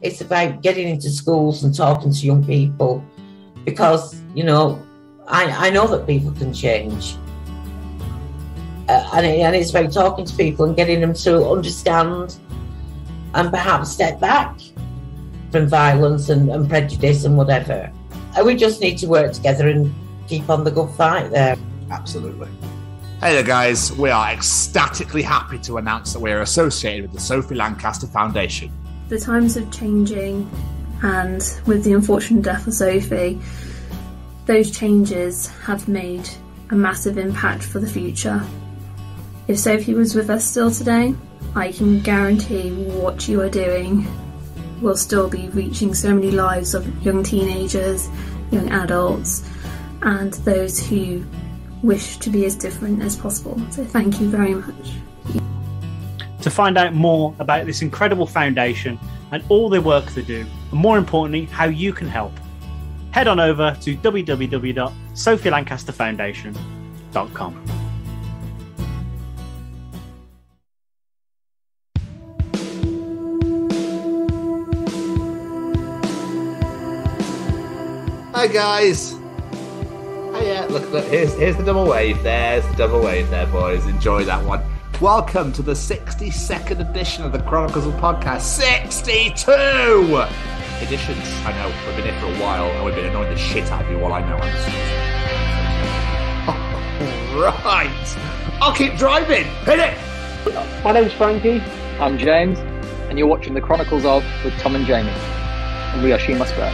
It's about getting into schools and talking to young people because, you know, I know that people can change. And it's about talking to people and getting them to understand and perhaps step back from violence and prejudice and whatever. And we just need to work together and keep on the good fight there. Absolutely. Hey there, guys. We are ecstatically happy to announce that we are associated with the Sophie Lancaster Foundation. The times are changing, and with the unfortunate death of Sophie, those changes have made a massive impact for the future. If Sophie was with us still today, I can guarantee what you are doing will still be reaching so many lives of young teenagers, young adults, and those who wish to be as different as possible. So thank you very much. To find out more about this incredible foundation and all the work they do, and more importantly, how you can help, head on over to www.sophielancasterfoundation.com. Hi, guys. Hiya. Look, here's the double wave. There's the double wave there, boys. Enjoy that one. Welcome to the 62nd edition of the Chronicles of Podcast. 62 editions. I know, we've been here for a while and we've been annoying the shit out of you while I know I'm right. I'll keep driving. Hit it. My name's Frankie. I'm James, and you're watching the Chronicles of with Tom and Jamie. And we are She Must Burn.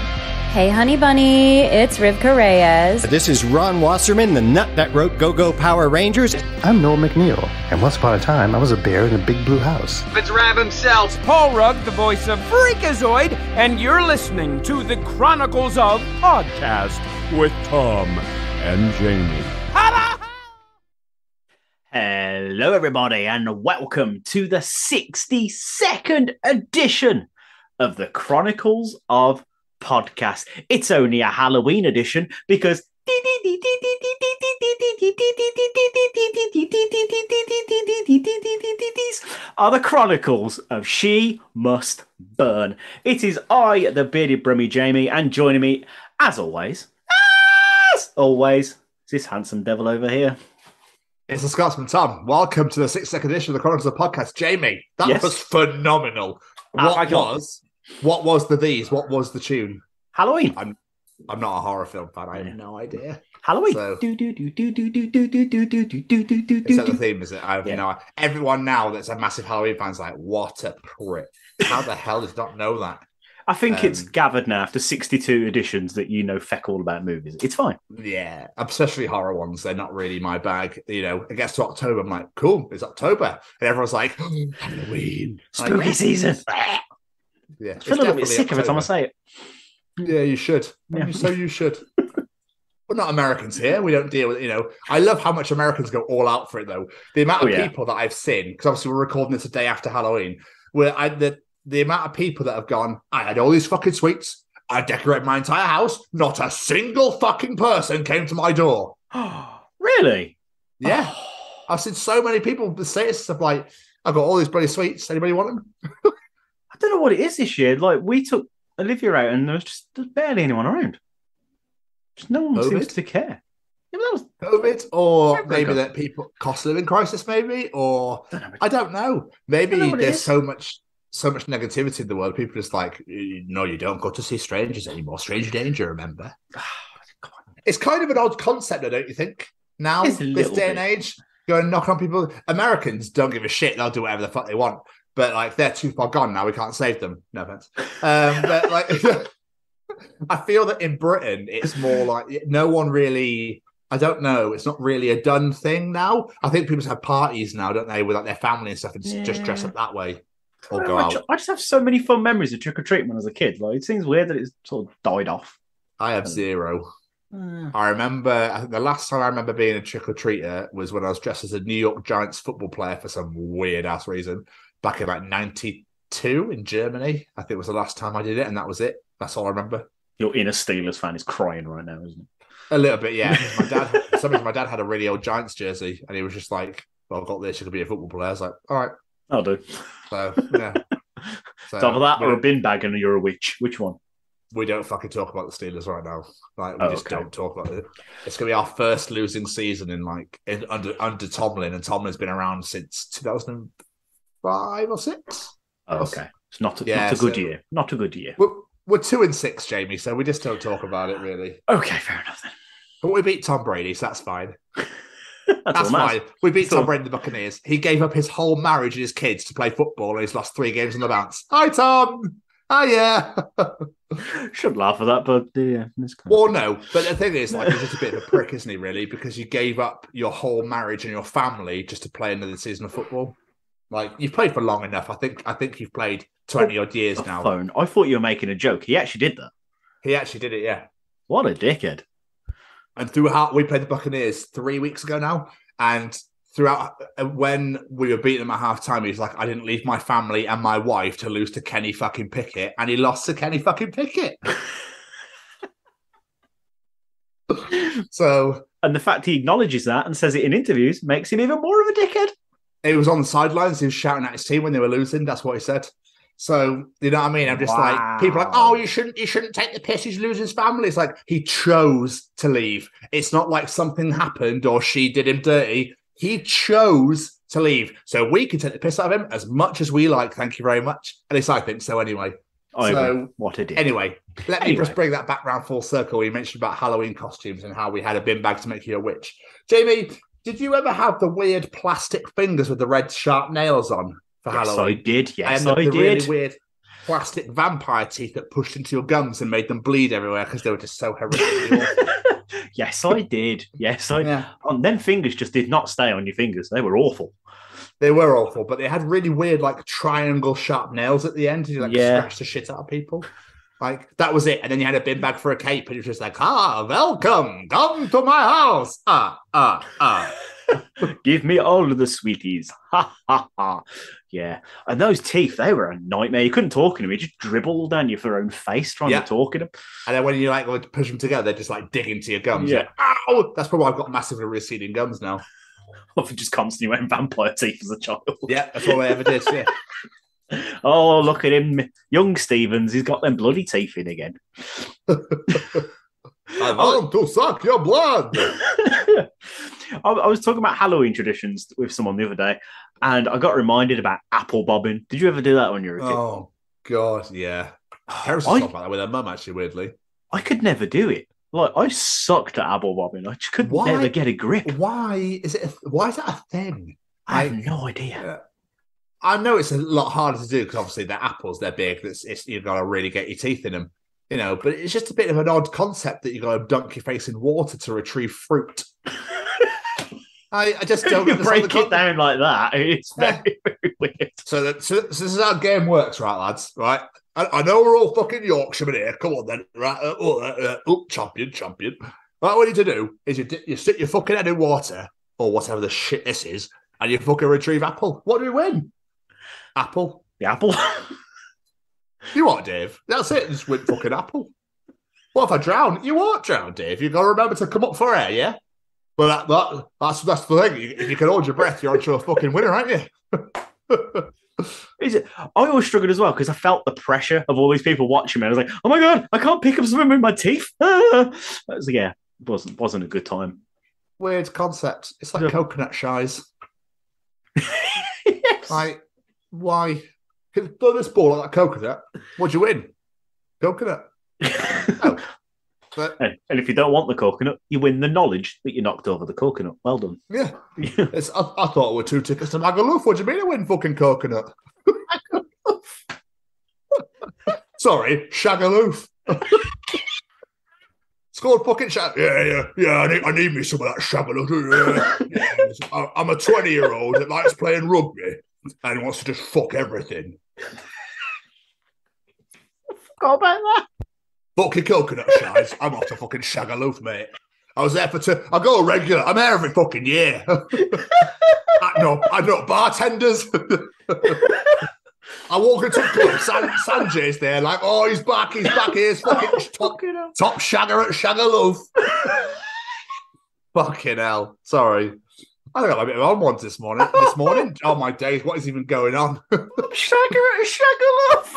Hey, honey bunny, it's Rivka Reyes. This is Ron Wasserman, the nut that wrote Go-Go Power Rangers. I'm Noel McNeil, and once upon a time, I was a bear in a big blue house. It's Rav himself, Paul Rugg, the voice of Freakazoid, and you're listening to the Chronicles of Podcast with Tom and Jamie. Hello, everybody, and welcome to the 62nd edition of the Chronicles of Podcast. It's only a Halloween edition because are the Chronicles of She Must Burn. It is I, the bearded brummy Jamie, and joining me, as always, is this handsome devil over here. It's the Scotsman Tom. Welcome to the 62nd edition of the Chronicles of Podcast. Jamie, that was phenomenal. What was the these? What was the tune? Halloween. I'm not a horror film fan. I have no idea. Halloween. So, is that the theme? Is it? I have no. Everyone now that's a massive Halloween fan is like, what a prick! How the hell did not know that? I think it's gathered now after 62 editions that you know feck all about movies. It's fine. Yeah, especially horror ones. They're not really my bag. You know, it gets to October. I'm like, cool, it's October. And everyone's like, Halloween. Spooky season. Yeah, I feel a little bit sick every time I say it. Yeah, you should. Yeah. So you should. We're not Americans here. We don't deal with, I love how much Americans go all out for it, though. The amount of people that I've seen, because obviously we're recording this a day after Halloween, where the amount of people that have gone, I had all these fucking sweets, I decorated my entire house, not a single fucking person came to my door. Really? Yeah. I've seen so many people say stuff like, I've got all these bloody sweets, anybody want them? I don't know what it is this year. Like, we took Olivia out and there's barely anyone around. Just no one seems to care. Yeah, that was COVID, or maybe that people cost of living crisis, maybe, or I don't know. Maybe there's so much negativity in the world. People are just like, no, you don't go to see strangers anymore. Stranger danger, remember? It's kind of an odd concept, don't you think? Now, this day and age, going and knocking on people. Americans don't give a shit. They'll do whatever the fuck they want. But like, they're too far gone now. We can't save them. No offense. But like, I feel that in Britain, it's more like no one really. I don't know. It's not really a done thing now. I think people just have parties now, don't they, with like their family and stuff, and just dress up that way or go out. I just have so many fun memories of trick or treatment as a kid. Like, it seems weird that it's sort of died off. I have zero. I remember. I think the last time I remember being a trick or treater was when I was dressed as a New York Giants football player for some weird ass reason. Back in like '92 in Germany, I think was the last time I did it, and that was it. That's all I remember. Your inner Steelers fan is crying right now, isn't it? A little bit, yeah. My dad had a really old Giants jersey, and he was just like, "Well, I've got this. You could be a football player." I was like, "All right, I'll do." So yeah, So, Top of that or a bin bag and you're a witch? Which one? We don't fucking talk about the Steelers right now. Like we just don't talk about it. It's gonna be our first losing season under Tomlin, and Tomlin's been around since 2005 or 6. Oh, okay. It's not a good year. Not a good year. We're 2-6, Jamie, so we just don't talk about it really. Okay, fair enough then. But we beat Tom Brady, so that's fine. That's fine. We beat Tom Brady, the Buccaneers. He gave up his whole marriage and his kids to play football, and he's lost 3 games on the bounce. Hi, Tom. Oh, yeah. Should laugh at that, but yeah. Well, no. But the thing is, like, he's just a bit of a prick, isn't he, really? Because you gave up your whole marriage and your family just to play another season of football. Like, you've played for long enough. I think you've played 20-odd years now. Phone. I thought you were making a joke. He actually did that. He actually did it, yeah. What a dickhead. And throughout, we played the Buccaneers 3 weeks ago now, and throughout, when we were beating them at half-time, he's like, I didn't leave my family and my wife to lose to Kenny fucking Pickett, and he lost to Kenny fucking Pickett. So... And the fact he acknowledges that and says it in interviews makes him even more of a dickhead. He was on the sidelines, he was shouting at his team when they were losing, that's what he said. So, you know what I mean? I'm just like, people are like, oh, you shouldn't take the piss, he's losing his family. It's like, he chose to leave. It's not like something happened or she did him dirty. He chose to leave. So we can take the piss out of him as much as we like, thank you very much. At least I think so anyway. What a dick. Anyway, let me just bring that back round full circle. You mentioned about Halloween costumes and how we had a bin bag to make you a witch. Jamie, did you ever have the weird plastic fingers with the red sharp nails on? For Halloween. I did. Yes, I did. Really weird plastic vampire teeth that pushed into your gums and made them bleed everywhere because they were just so horrific. Yes, I did. Yes, I. Yeah. And them fingers just did not stay on your fingers. They were awful. They were awful, but they had really weird, like triangle sharp nails at the end. And you scratch the shit out of people. Like that was it. And then you had a bin bag for a cape, and it was just like, welcome, come to my house. Give me all of the sweeties. Ha ha ha. Yeah. And those teeth, they were a nightmare. You couldn't talk in them. You just dribbled down your own face trying to talk in them. And then when you like go to push them together, they just like dig into your gums. Yeah. Like, ow! That's probably why I've got massively receding gums now. I've just constantly wearing vampire teeth as a child. Yeah, that's all I ever did. Yeah. Oh, look at him. Young Stevens, he's got them bloody teeth in again. I want to suck your blood. I was talking about Halloween traditions with someone the other day, and I got reminded about apple bobbing. Did you ever do that when you were a kid? Oh, God, yeah. Parents talk about that with her mum, actually, weirdly. I could never do it. Like, I sucked at apple bobbing. I just could never get a grip. Why is that a thing? I have no idea. I know it's a lot harder to do because obviously they're apples, they're big. You've got to really get your teeth in them, you know. But it's just a bit of an odd concept that you've got to dunk your face in water to retrieve fruit. I just don't you break it down like that. It's very, very weird. So this is how the game works, right, lads? Right? I know we're all fucking Yorkshiremen here. Come on then, right? Champion. Right, what you need to do is you stick your fucking head in water or whatever the shit this is, and you fucking retrieve apple. What do we win? Apple. The apple. You what, Dave? That's it. Just win fucking apple. What if I drown? You won't drown, Dave. You've got to remember to come up for air, yeah? Well, that's the thing. If you can hold your breath, you're onto a fucking winner, aren't you? Is it? I always struggled as well because I felt the pressure of all these people watching me. I was like, "Oh my God, I can't pick up something with my teeth." It wasn't a good time. Weird concept. It's like coconut shies. Yes. Like, why? Throw this ball like that coconut. What'd you win? Coconut. Oh. But, and if you don't want the coconut, you win the knowledge that you knocked over the coconut. Well done. Yeah. I thought it were 2 tickets to Magaluf. What do you mean I win fucking coconut? Sorry, Shagaloof. It's called fucking Yeah, I need me some of that Shagaloof. Yeah. I'm a 20-year-old that likes playing rugby and wants to just fuck everything. Forgot about that. Fuck your coconut shies. I'm off to fucking Shagaloof, mate. I was there for 2. I go regular. I'm there every fucking year. I know bartenders. I walk into a club. Sanjay's there, like, oh, he's back. Here's fucking top shagger at Shagaloof. Fucking hell. Sorry. I got a bit of on ones this morning. Oh my days, what is even going on? Shagger love.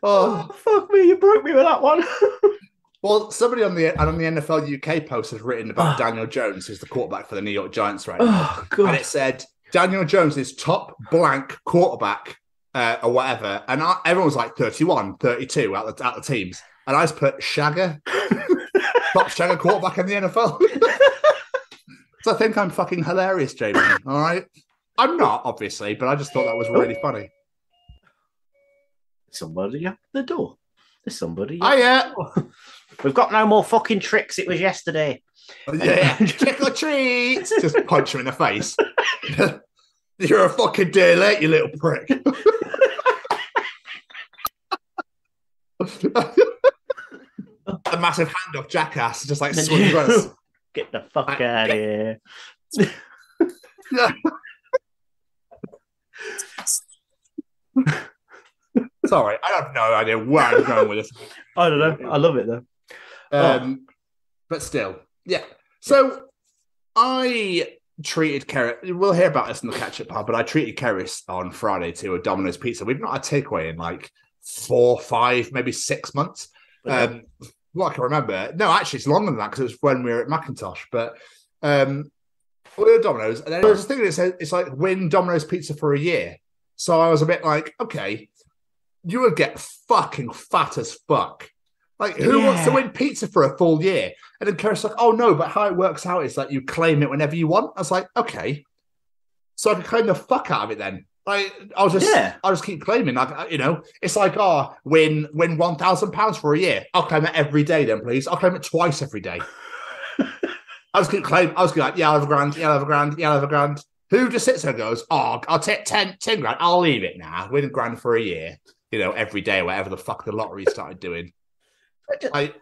Oh, fuck me, you broke me with that one. Well, somebody on the NFL UK post has written about Daniel Jones, who's the quarterback for the New York Giants right now. God. And it said, Daniel Jones is top blank quarterback or whatever. And everyone was like 31, 32 at the teams. And I just put Shagger, top Shagger quarterback in the NFL. So I think I'm fucking hilarious, Jamie. All right? I'm not, obviously, but I just thought that was really funny. Somebody at the door. There's somebody. Yeah. We've got no more fucking tricks. It was yesterday. Yeah. Trick or treat. Just punch him in the face. You're a fucking day late, you little prick. A massive handoff jackass, just like swinging across. Get the fuck out of here. Sorry, I have no idea where I'm going with this. I don't know. I love it though. But still, yeah. So I treated Keris. We'll hear about this in the catch-up part, but I treated Keris on Friday to a Domino's pizza. We've not had takeaway in like 4, 5, maybe 6 months. What I can remember. No, actually, it's longer than that because it was when we were at Macintosh. But we were at Domino's, and then there was a thing that said it's like win Domino's pizza for a year. So I was a bit like, okay, you would get fucking fat as fuck. Like, who wants to win pizza for a full year? And then Keris like, oh no, but how it works out is that you claim it whenever you want. I was like, okay, so I can claim the fuck out of it then. Like, I'll just keep claiming. Like, you know, it's like, win £1,000 for a year. I'll claim it every day then, please. I'll claim it twice every day. I just keep claiming. I was like, yeah, I'll have a grand, yeah, I'll have a grand, yeah, I'll have a grand. Who just sits there and goes, I'll take 10 grand. I'll leave it now. Win a grand for a year. You know, every day, whatever the fuck the lottery started doing. I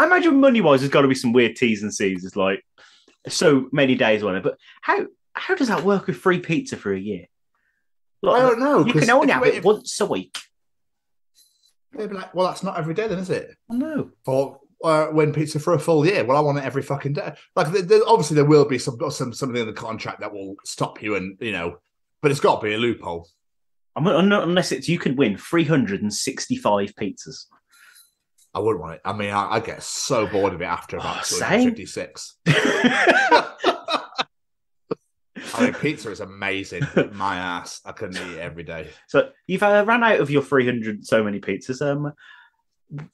imagine money-wise, there's got to be some weird T's and C's. It's like so many days on it. But how does that work with free pizza for a year? Like, I don't know. You can only have it once a week. They'd be like, well, that's not every day then, is it? I know. Or win pizza for a full year. Well, I want it every fucking day. Like, obviously, there will be something in the contract that will stop you, and you know, but it's got to be a loophole. Unless it's you can win 365 pizzas. I wouldn't want it. I mean, I get so bored of it after about 256. I mean, pizza is amazing. My ass. I couldn't eat it every day. So you've ran out of your 300 so many pizzas.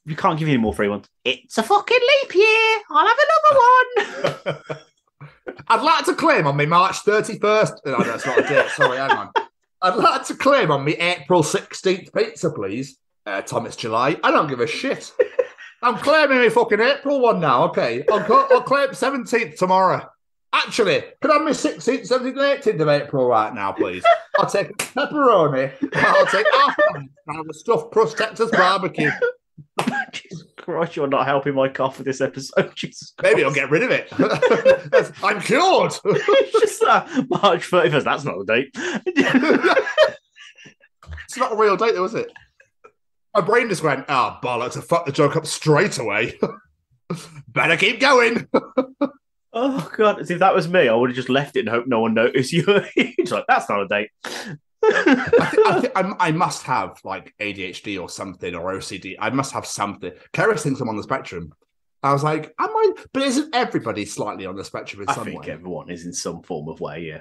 We can't give you any more free ones. It's a fucking leap year. I'll have another one. I'd like to claim on me March 31st. No, that's not a date. Sorry, hang on. I'd like to claim on me April 16th pizza, please. Tom, it's July. I don't give a shit. I'm claiming my fucking April one now. Okay, I'll claim 17th tomorrow. Actually, could I have my 16th, 17th, 18th of April right now, please? I'll take pepperoni. I'll take half of the stuffed crust Texas barbecue. Jesus Christ, you're not helping my cough with this episode. Jesus Christ. Maybe I'll get rid of it. I'm cured. It's just March 31st. That's not the date. It's not a real date, though, is it? My brain just went, bollocks, I fucked the joke up straight away. Better keep going. Oh, God. As if that was me, I would have just left it and hoped no one noticed you. It's like, that's not a date. I think I must have like ADHD or something, or OCD. I must have something. Keris thinks I'm on the spectrum. I was like, am I? But isn't everybody slightly on the spectrum in some way? I think everyone is in some form of way, yeah.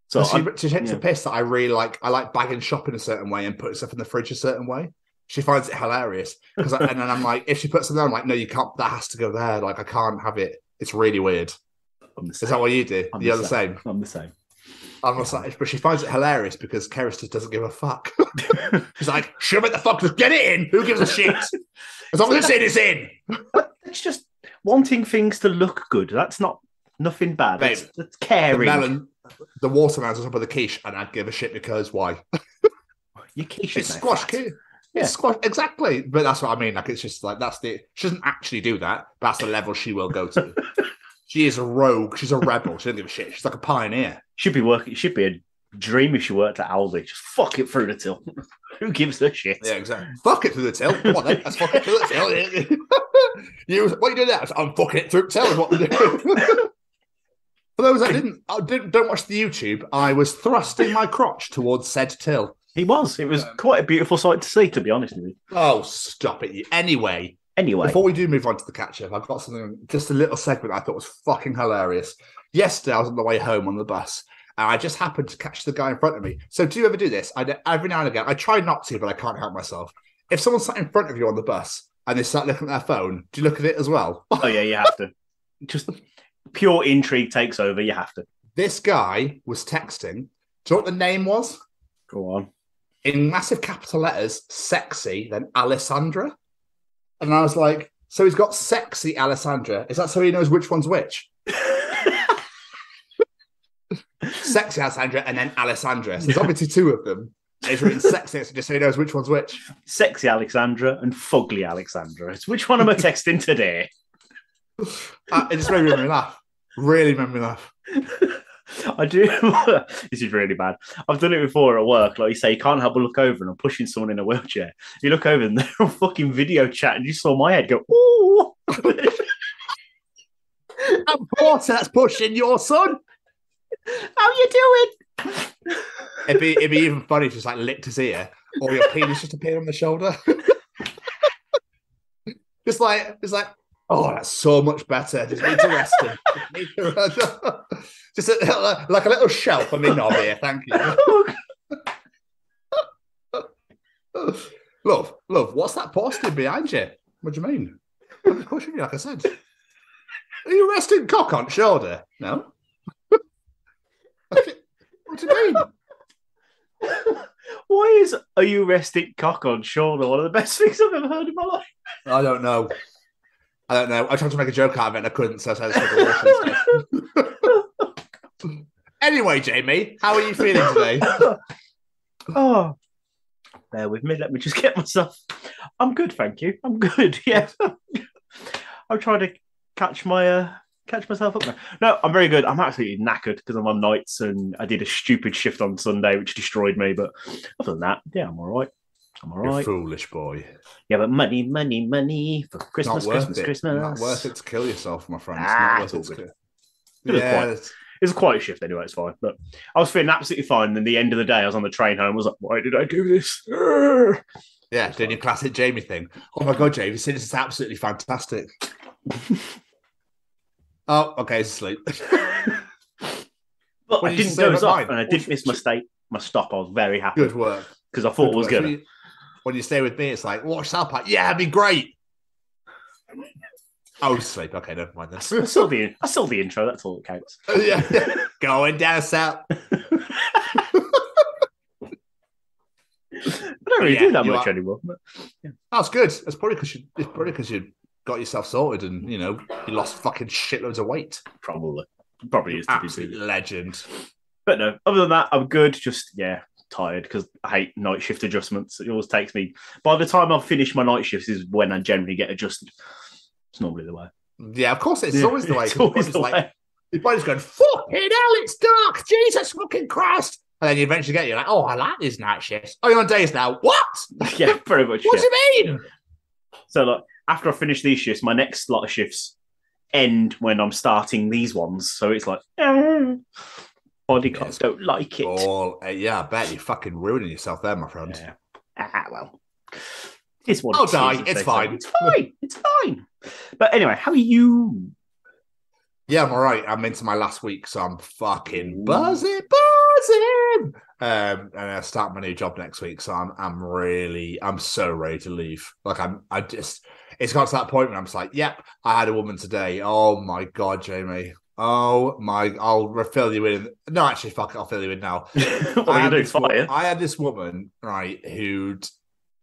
So she takes a piss that I really like. I like bagging shop in a certain way and putting stuff in the fridge a certain way. She finds it hilarious. And then I'm like, if she puts something there, I'm like, no, you can't. That has to go there. Like, I can't have it. It's really weird. Is that what you do? You're the same. I'm the same. I'm not saying, but she finds it hilarious because Keris just doesn't give a fuck. She's like, shove it the fuck, just get it in. Who gives a shit? As long as it's in. It's just wanting things to look good. That's not nothing bad. Babe, it's caring. The watermelons on top of the quiche, and I'd give a shit because why? Your quiche is no squash. fat. Yeah. It's squash, exactly. But that's what I mean. Like, it's just like she doesn't actually do that. But that's the level she will go to. She is a rogue. She's a rebel. She doesn't give a shit. She's like a pioneer. Should be working. Should be Dream if she worked at Aldi. Just fuck it through the till. Who gives a shit? Yeah, exactly. Fuck it through the till. Come on then. Let's fuck it through the till. What are you doing now? I'm fucking it through the till is what we're doing. For those that don't watch the YouTube, I was thrusting my crotch towards said till. He was. It was quite a beautiful sight to see, to be honest with you. Oh, stop it. Anyway, before we do move on to the catch-up, I've got something, just a little segment I thought was fucking hilarious. Yesterday, I was on the way home on the bus, and I just happened to catch the guy in front of me. So do you ever do this? Every now and again, I try not to, but I can't help myself. If someone's sat in front of you on the bus and they start looking at their phone, do you look at it as well? Oh, yeah, you have to. Just pure intrigue takes over. You have to. This guy was texting. Do you know what the name was? Go on. In massive capital letters, sexy, then Alessandra. And I was like, so he's got sexy Alessandra. Is that so he knows which one's which? Sexy Alessandra and then Alessandra. So there's obviously two of them. It's written sexy, just so he knows which one's which. Sexy Alexandra and fugly Alexandra. It's which one am I texting today? It just made me laugh. Really made me laugh. I do. This is really bad. I've done it before at work. Like you say, you can't help but look over and I'm pushing someone in a wheelchair. You look over and they're on fucking video chat and you saw my head go, ooh. And that's pushing your son. How you doing? It'd be even funny if just like licked his ear or your penis just appeared on the shoulder. Just like, oh, that's so much better. Just need to rest him. Just like a little shelf on my knob here. Thank you. Love, what's that posting behind you? What do you mean? I'm just pushing you, like I said. Are you resting cock on shoulder? No. What do you mean? Why is "are you resting cock on shoulder" one of the best things I've ever heard in my life? I don't know. I tried to make a joke out of it and I couldn't, so I said Anyway, Jamie, how are you feeling today? Oh, bear with me. Let me just get myself. I'm good, thank you. I'm good. Yeah, I'm trying to catch myself up now. No, I'm very good. I'm absolutely knackered because I'm on nights and I did a stupid shift on Sunday, which destroyed me. But other than that, yeah, I'm all right. You're foolish boy. Yeah, but money for Christmas, Christmas. Not worth it to kill yourself, my friend. It's not worth it to kill. It was a quiet shift anyway, it's fine. But I was feeling absolutely fine. And then the end of the day, I was on the train home. I was like, why did I do this? Yeah, doing your classic Jamie thing. Oh my God, Jamie, this is absolutely fantastic. Oh, okay, he's asleep. But I didn't doze off and I didn't miss my stop. I was very happy. Good work. Because I thought it was good. When you stay with me, it's like, watch that part. Yeah, it'd be great. Oh, sleep. Okay, never mind then. I saw the intro. That's all that counts. Yeah. Going down south. I don't really do that much anymore. But, yeah. That's good. It's probably because you got yourself sorted and you lost fucking shitloads of weight. Probably is to absolute legend. But no, other than that, I'm good. Just tired because I hate night shift adjustments. It always takes me. By the time I've finished my night shifts, is when I generally get adjusted. It's normally the way. Yeah, of course it's always the way. It's always the way. Your body's going, fucking hell, it's dark. Jesus fucking Christ. And then you eventually you're like, oh, I like these night shifts. Oh, you're on days now. What? Yeah, very much. What do you mean? So, like, after I finish these shifts, my next lot of shifts end when I'm starting these ones. So it's like, body clocks don't like it. I bet you're fucking ruining yourself there, my friend. Yeah. Well, it's what I'll die. It's fine. It's fine. But anyway, how are you? Yeah, I'm all right. I'm into my last week, so I'm fucking buzzing. And I start my new job next week, so I'm so ready to leave. Like it's got to that point when I'm just like, yep, I had a woman today. Oh my God, Jamie. Oh my, I'll fill you in. No, actually, fuck it, I'll fill you in now. I had this woman, right, who'd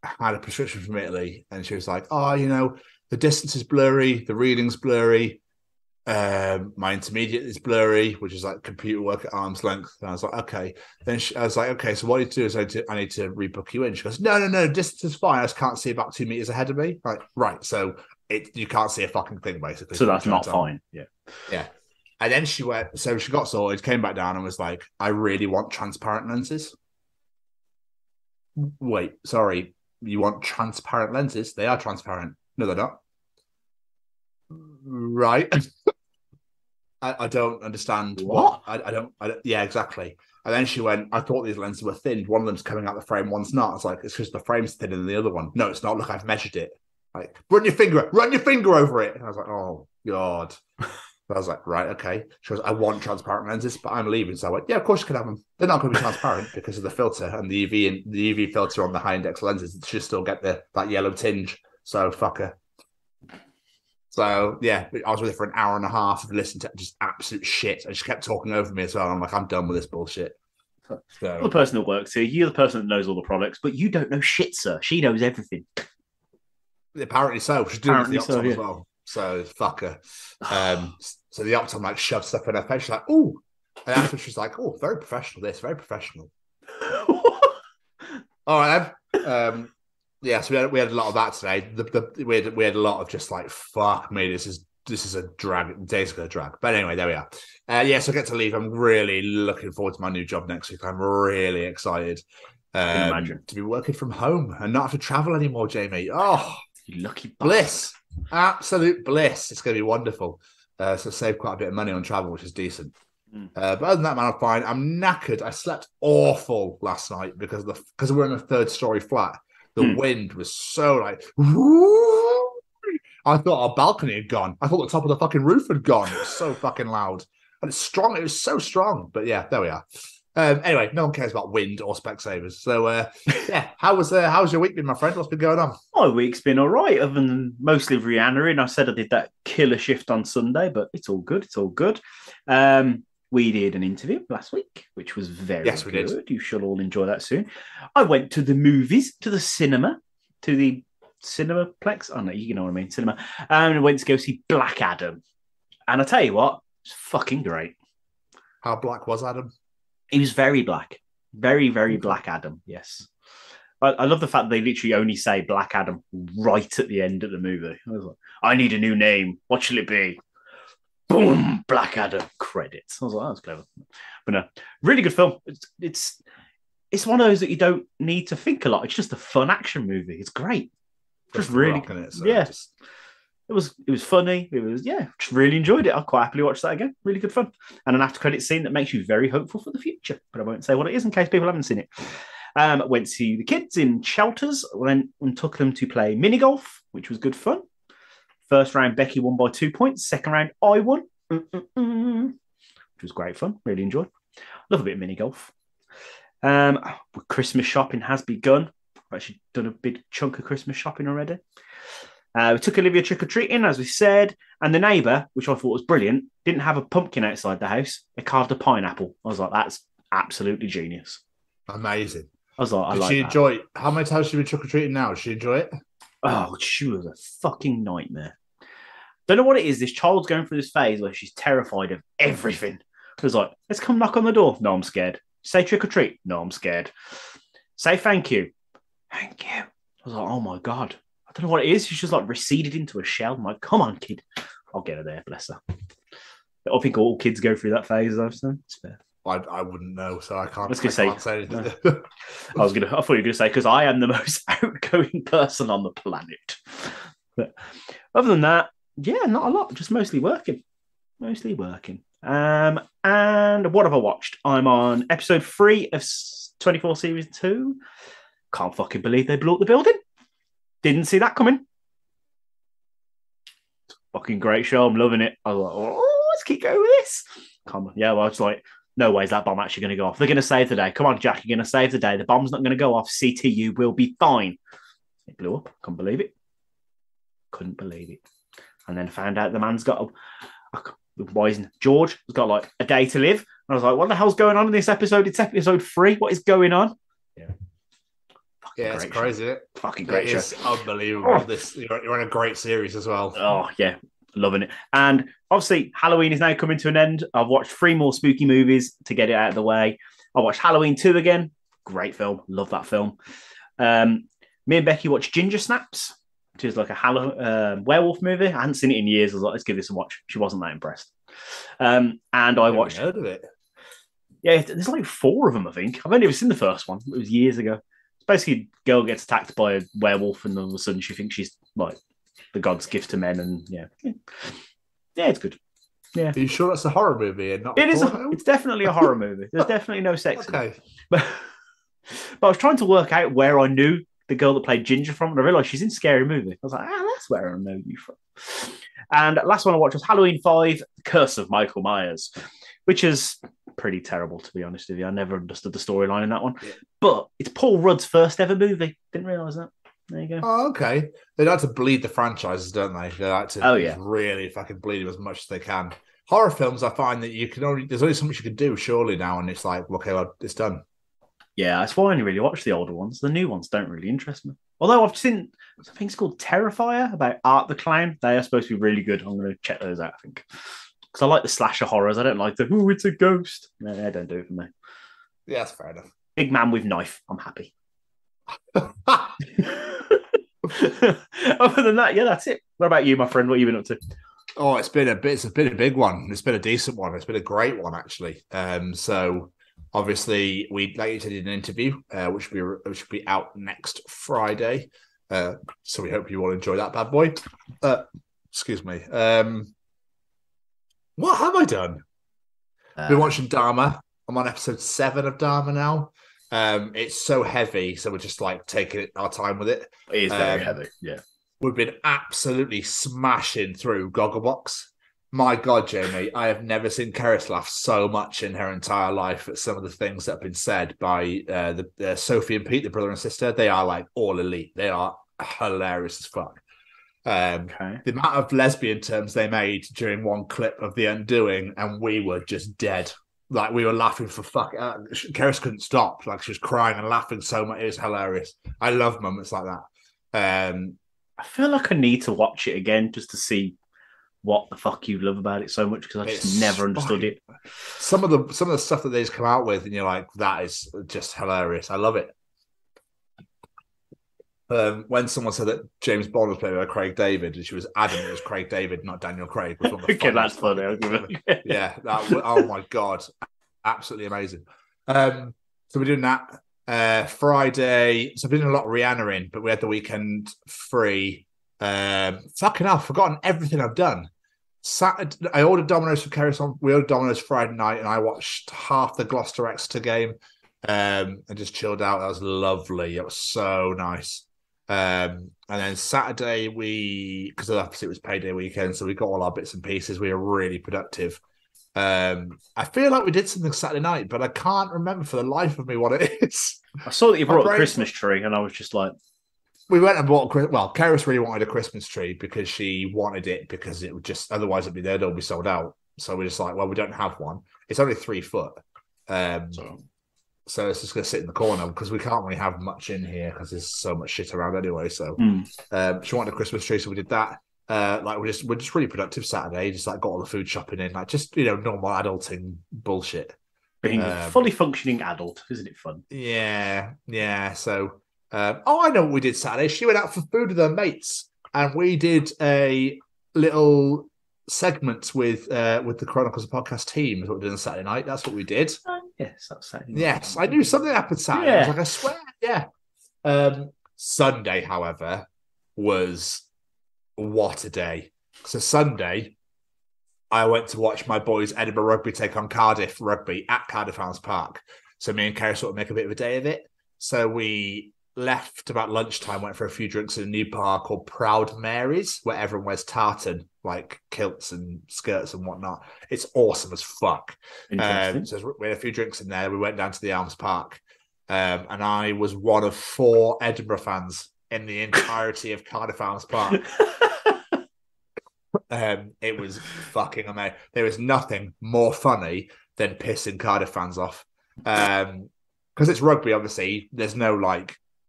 had a prescription from Italy, and she was like, oh, the distance is blurry, the reading's blurry. My intermediate is blurry, which is like computer work at arm's length. And I was like, okay. Then I was like, okay, so what I need to do is I need to rebook you in. She goes, no, distance is fine. I just can't see about 2 meters ahead of me. Like, right. So you can't see a fucking thing, basically. So that's not fine. Yeah. And then she went, so she got sorted, came back down and was like, I really want transparent lenses. Wait, sorry, you want transparent lenses? They are transparent. No, they're not. Right. I don't understand what I don't. Yeah, exactly. And then she went, I thought these lenses were thin. One of them's coming out the frame, one's not. It's like, it's because the frame's thinner than the other one. No, it's not. Look, I've measured it. Like, run your finger over it. And I was like, oh, God. I was like, right, okay. She goes, I want transparent lenses, but I'm leaving. So I went, yeah, of course you can have them. They're not going to be transparent because of the filter and the UV filter on the high index lenses. It should still get that yellow tinge. So fuck her. So yeah, I was with her for an hour and a half and listened to just absolute shit. And she kept talking over me as well. I'm like, I'm done with this bullshit. So, you're the person that works here. You're the person that knows all the products, but you don't know shit, sir. She knows everything. Apparently so. She's doing it with the Optom as well. So fuck her. So the Optom like shoved stuff in her face. She's like, ooh. And after she's like, oh, very professional. This very professional. All right, then. Yeah, so we had a lot of that today. We had a lot of just like, fuck me, this is a drag. Day's gonna drag. But anyway, there we are. Yeah, so I get to leave. I'm really looking forward to my new job next week. I'm really excited. To be working from home and not have to travel anymore, Jamie. Oh, you lucky bliss. Absolute bliss. It's gonna be wonderful. So save quite a bit of money on travel, which is decent. But other than that, man, I'm fine. I'm knackered. I slept awful last night because we're in a 3rd-story flat. The wind was so like, whoo! I thought our balcony had gone. I thought the top of the fucking roof had gone. It was so fucking loud. And it's strong. It was so strong. But yeah, there we are. Anyway, no one cares about wind or Specsavers. So yeah, how's your week been, my friend? What's been going on? My week's been all right, other than mostly Rihanna. I said I did that killer shift on Sunday, but it's all good. It's all good. We did an interview last week, which was very good. We did. You should all enjoy that soon. I went to the movies, to the Cinemaplex. Oh, no, you know what I mean, cinema. And I went to go see Black Adam. And I tell you what, it's fucking great. How black was Adam? He was very black. Very, very Black Adam, yes. I love the fact they literally only say Black Adam right at the end of the movie. I was like, I need a new name. What shall it be? Boom, Black Adam credits. I was like, oh, that's clever. But no, really good film. It's one of those that you don't need to think a lot. It's just a fun action movie. It's great. Just really, it was funny. It was just really enjoyed it. I'll quite happily watch that again. Really good fun. And an after credit scene that makes you very hopeful for the future. But I won't say what it is in case people haven't seen it. Went to see the kids in Shelters. Went and took them to play mini golf, which was good fun. First round, Becky won by 2 points. Second round, I won, which was great fun. Really enjoyed. Love a bit of mini golf. Christmas shopping has begun. I've actually done a big chunk of Christmas shopping already. We took Olivia trick-or-treating, as we said, and the neighbour, which I thought was brilliant, didn't have a pumpkin outside the house. They carved a pineapple. I was like, that's absolutely genius. Amazing. I was like, Did she enjoy it? How many times has she been trick-or-treating now? Did she enjoy it? Oh, she was a fucking nightmare. Don't know what it is. This child's going through this phase where she's terrified of everything. It was like, let's come knock on the door. No, I'm scared. Say trick or treat. No, I'm scared. Say thank you. Thank you. I was like, oh my God. I don't know what it is. She's just like receded into a shell. I'm like, come on, kid. I'll get her there. Bless her. I think all kids go through that phase, though. So it's fair. I wouldn't know, so I can't. I can't say anything. I thought you were going to say because I am the most outgoing person on the planet. But other than that, yeah, not a lot. Just mostly working. And what have I watched? I'm on episode 3 of 24 series 2. Can't fucking believe they blew up the building. Didn't see that coming. Fucking great show. I'm loving it. I was like, oh, let's keep going with this. Come on. Yeah, well, I was like, no way is that bomb actually going to go off. They're going to save the day. Come on, Jack, you're going to save the day. The bomb's not going to go off. CTU will be fine. It blew up. Couldn't believe it. And then found out the man's got George has got like a day to live. And I was like, what the hell's going on in this episode? It's episode 3. What is going on? Yeah, it's crazy. Isn't it? Fucking great show. It's unbelievable. You're in a great series as well. Oh, yeah. Loving it. And obviously, Halloween is now coming to an end. I've watched 3 more spooky movies to get it out of the way. I watched Halloween 2 again. Great film. Love that film. Me and Becky watched Ginger Snaps, which is like a werewolf movie. I hadn't seen it in years. I was like, let's give this a watch. She wasn't that impressed. And I watched. Heard of it? Yeah, there's like 4 of them, I think. I've only ever seen the first one. It was years ago. It's basically a girl gets attacked by a werewolf, and all of a sudden she thinks she's like the god's gift to men, and yeah, it's good. Yeah, are you sure that's a horror movie and not? It is. It's definitely a horror movie. There's definitely no sex. Okay, in it. But I was trying to work out where I knew the girl that played Ginger from, and I realised she's in Scary Movie. I was like, that's where I know you from. And last one I watched was Halloween 5: The Curse of Michael Myers, which is pretty terrible, to be honest with you. I never understood the storyline in that one. Yeah. But it's Paul Rudd's first ever movie. Didn't realise that. There you go. Oh, okay. They like to bleed the franchises, don't they? They like to really fucking bleed them as much as they can. Horror films, I find that there's only so much you can do, surely, now, and it's like, okay, well, it's done. Yeah, that's why I only really watch the older ones. The new ones don't really interest me. Although I've seen something called Terrifier about Art the Clown. They are supposed to be really good. I'm going to check those out, I think. Because I like the slasher horrors. I don't like it's a ghost. No, they don't do it for me. Yeah, that's fair enough. Big man with knife. I'm happy. Other than that, yeah, that's it. What about you, my friend? What have you been up to? Oh, it's been a big one. It's been a decent one. It's been a great one, actually. So obviously we, like you said, did an interview, which will be out next Friday. So we hope you all enjoy that bad boy. Excuse me. What have I done? Been watching Dharma. I'm on episode 7 of Dharma now. It's so heavy, so we're just like taking our time with it. It is very heavy, yeah. We've been absolutely smashing through Gogglebox. My God, Jamie, I have never seen Keris laugh so much in her entire life at some of the things that have been said by the Sophie and Pete, the brother and sister. They are like all elite. They are hilarious as fuck. The amount of lesbian terms they made during one clip of The Undoing, and we were just dead. Like, we were laughing for fuck. Keris couldn't stop. Like, she was crying and laughing so much. It was hilarious. I love moments like that. I feel like I need to watch it again just to see what the fuck you love about it so much, because I just never understood it. Some of the stuff that they just come out with, and you're like, that is just hilarious. I love it. When someone said that James Bond was played by Craig David, and she was adamant it was Craig David, not Daniel Craig. Okay, that's funny. Yeah, oh my God, absolutely amazing. So we're doing that. Friday, so I've been doing a lot of Rihanna in, but we had the weekend free. Fucking hell, I've forgotten everything I've done. Saturday, I ordered Dominos for Keris on. We ordered Dominos Friday night, and I watched half the Gloucester Exeter game, and just chilled out. That was lovely. It was so nice. And then Saturday, because obviously it was payday weekend, so we got all our bits and pieces. We were really productive. I feel like we did something Saturday night, but I can't remember for the life of me what it is. I saw that you brought a Christmas tree, and I was just like, we went and bought Keris really wanted a Christmas tree because she wanted it, because it would just, otherwise they'd all be sold out. So we're just like, well, we don't have one. It's only 3 foot. So it's just going to sit in the corner because we can't really have much in here because there's so much shit around anyway. So she wanted a Christmas tree, so we did that. We're just really productive Saturday. Just like got all the food shopping in, like just normal adulting bullshit. Being a fully functioning adult, isn't it fun? Yeah. So, I know what we did Saturday. She went out for food with her mates, and we did a little segment with the Chronicles of Podcast team. Is what we did on Saturday night. That's what we did. Yes, that's Saturday night. Yes, I knew something happened Saturday. I was like, I swear, yeah. Sunday, however, was what a day. So Sunday, I went to watch my boys Edinburgh Rugby take on Cardiff Rugby at Cardiff Arms Park. So me and Keris sort of make a bit of a day of it. So we left about lunchtime, went for a few drinks in a new bar called Proud Mary's, where everyone wears tartan, like kilts and skirts and whatnot. It's awesome as fuck. So we had a few drinks in there. We went down to the Arms Park, and I was one of 4 Edinburgh fans in the entirety of Cardiff Arms Park. It was fucking amazing. There is nothing more funny than pissing Cardiff fans off. Because it's rugby, obviously, there's no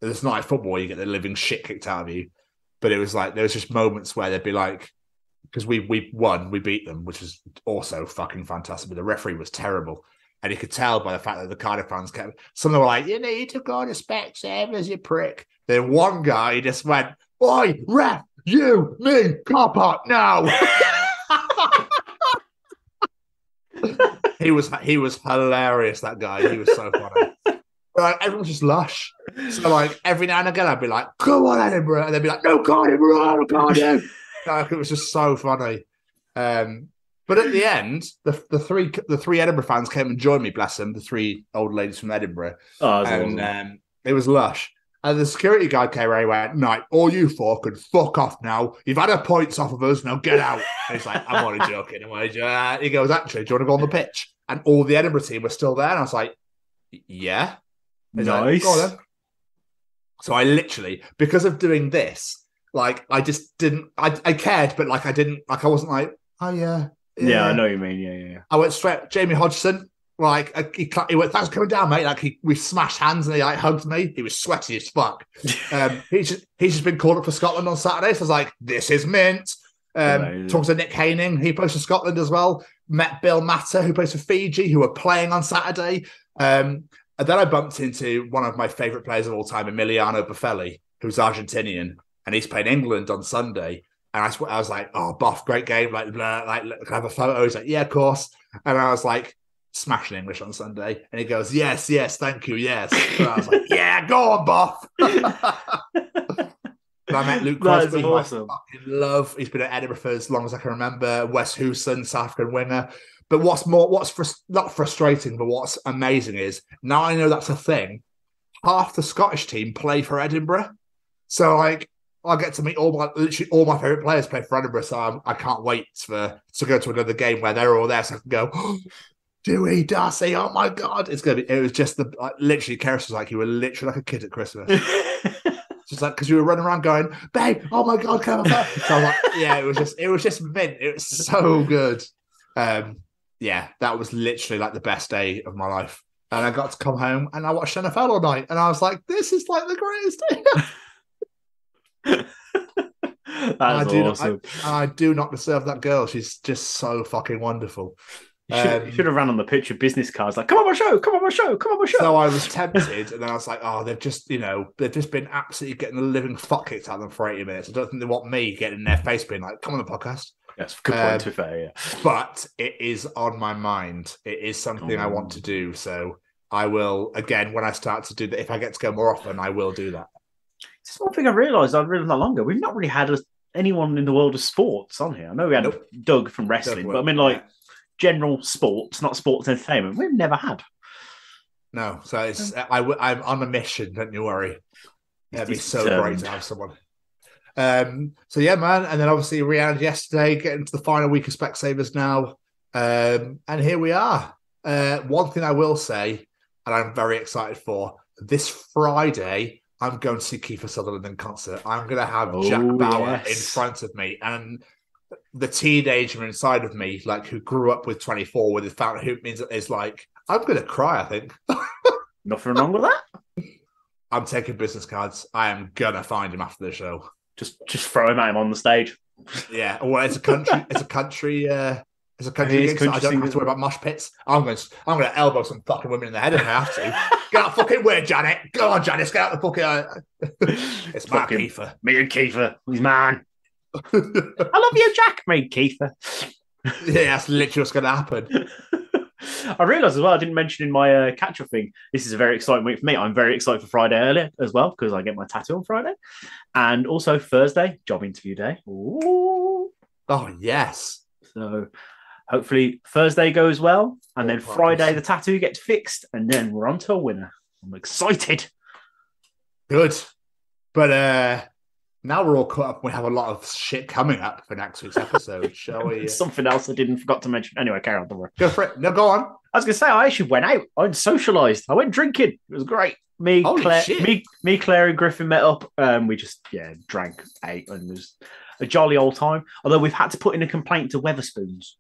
there's not like football, you get the living shit kicked out of you. But it was like, there was just moments where they'd be like, because we won, we beat them, which was also fucking fantastic. But the referee was terrible. And you could tell by the fact that the Cardiff fans some of them were like, you need to go to Specsavers, you prick. Then one guy just went, oi, ref, you, me, car park now. He was hilarious, that guy. He was so funny. Like, everyone was just lush. So like every now and again I'd be like, come on, Edinburgh, and they'd be like, no, can't Edinburgh, can't you? Like, it was just so funny. But at the end, the three Edinburgh fans came and joined me, bless them, the three old ladies from Edinburgh. Oh, and awesome. It was lush. And the security guard came around and went, "No, all you four can fuck off now. You've had our points off of us, now get out." And he's like, "I'm only joking. He goes, "Actually, do you want to go on the pitch?" And all the Edinburgh team were still there. And I was like, "Yeah." He's Nice. like, "Go on then." So I literally, because of doing this, like, I just didn't, I cared, but like, I didn't, like, I wasn't like, "Oh, yeah. Yeah, I know what you mean. Yeah. I went straight, Jamie Hodgson, like, he went, "Thanks for coming down, mate." Like, we smashed hands and he like hugged me. He was sweaty as fuck. He's just been called up for Scotland on Saturday. So I was like, this is mint. Talking to Nick Haining, he plays for Scotland as well. Met Bill Matter, who plays for Fiji, who were playing on Saturday. And then I bumped into one of my favourite players of all time, Emiliano Buffelli, who's Argentinian, and he's playing England on Sunday. And I was like, "Oh, Buff, great game. Like, can I have a photo?" He's like, "Yeah, of course." And I was like, smashing English on Sunday. And he goes, yes, thank you, yes. And I was like, "Yeah, go on, Buff." And I met Luke Crosby, who awesome. I fucking love. He's been at Edinburgh for as long as I can remember. Wes Houston, South African winger. But what's not frustrating, but what's amazing is, now I know that's a thing, half the Scottish team play for Edinburgh. So, like, I get to meet literally all my favourite players play for Edinburgh, so I can't wait to go to another game where they're all there, so I can go, "Oh, Dewey, Darcy, oh my God." It was just literally, Keris was like, "You were literally like a kid at Christmas." Just like, because you were running around going, "Babe, oh my God, come on." So I was like, yeah, it was just mint. It was so good. Yeah, that was literally like the best day of my life. And I got to come home and I watched NFL all night, and I was like, this is like the greatest day. Awesome. I do not deserve that girl. She's just so fucking wonderful. You should have ran on the pitch with business cards like, "Come on my show, come on my show, come on my show." So I was tempted, and then I was like, "Oh, they've just been absolutely getting the living fuck kicked out of them for 80 minutes. I don't think they want me getting in their face being like, 'Come on the podcast.'" Yes, good point, to be fair, yeah. But it is on my mind. It is something I want to do. So I will, again, when I start to do that, if I get to go more often, I will do that. It's one thing I realised not longer. We've not really had anyone in the world of sports on here. I know we had Doug from wrestling, but I mean, like, general sports, not sports entertainment, we've never had. No, so it's I'm on a mission, don't you worry. It'd be so great to have someone. So yeah, man, and then obviously Rhiannon yesterday, getting to the final week of Specsavers now, and here we are. One thing I will say, and I'm very excited for, this Friday I'm going to see Kiefer Sutherland in concert. I'm going to have Jack Bauer in front of me, and the teenager inside of me, like, who grew up with 24 with his fountain hoop, is like, I'm going to cry, I think. Nothing wrong with that. I'm taking business cards. I am going to find him after the show. Just throw him at him on the stage. Yeah, well, it's a country gig, so I don't have to worry about mosh pits. I'm going to elbow some fucking women in the head if I have to. Get out the fucking way, Janet. Go on, Janice, get out the fucking... It's Mark Kiefer. Me and Kiefer. He's man. I love you, Jack. Me and Kiefer. Yeah, that's literally what's going to happen. I realised as well, I didn't mention in my catch-up thing, this is a very exciting week for me. I'm very excited for Friday earlier as well, because I get my tattoo on Friday. And also Thursday, job interview day. Ooh. Oh, yes. So hopefully Thursday goes well. And then Friday, the tattoo gets fixed. And then we're on to a winner. I'm excited. Good. But now we're all caught up. We have a lot of shit coming up for next week's episode, shall we? Something else I forgot to mention. Anyway, carry on. Don't worry. Go for it. No, go on. I was going to say, I actually went out. I socialised. I went drinking. It was great. Me, Claire, and Griffin met up. We just drank, ate, and it was a jolly old time. Although we've had to put in a complaint to Wetherspoons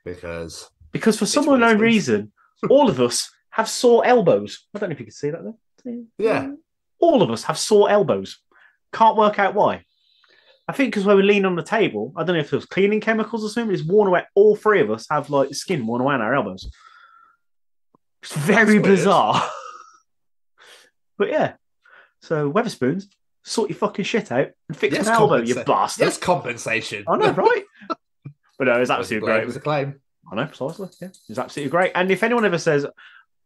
because for some unknown reason, all of us have sore elbows. I don't know if you can see that there. Yeah, all of us have sore elbows. Can't work out why. I think because when we lean on the table, I don't know if it was cleaning chemicals or something, it's worn away. All three of us have like skin worn away on our elbows. It's very bizarre. But yeah. So Wetherspoons, sort your fucking shit out and fix an elbow, you bastard. Yes, compensation. I know, right? But no, it was absolutely great. It was a claim. I know, precisely. Yeah, it's absolutely great. And if anyone ever says,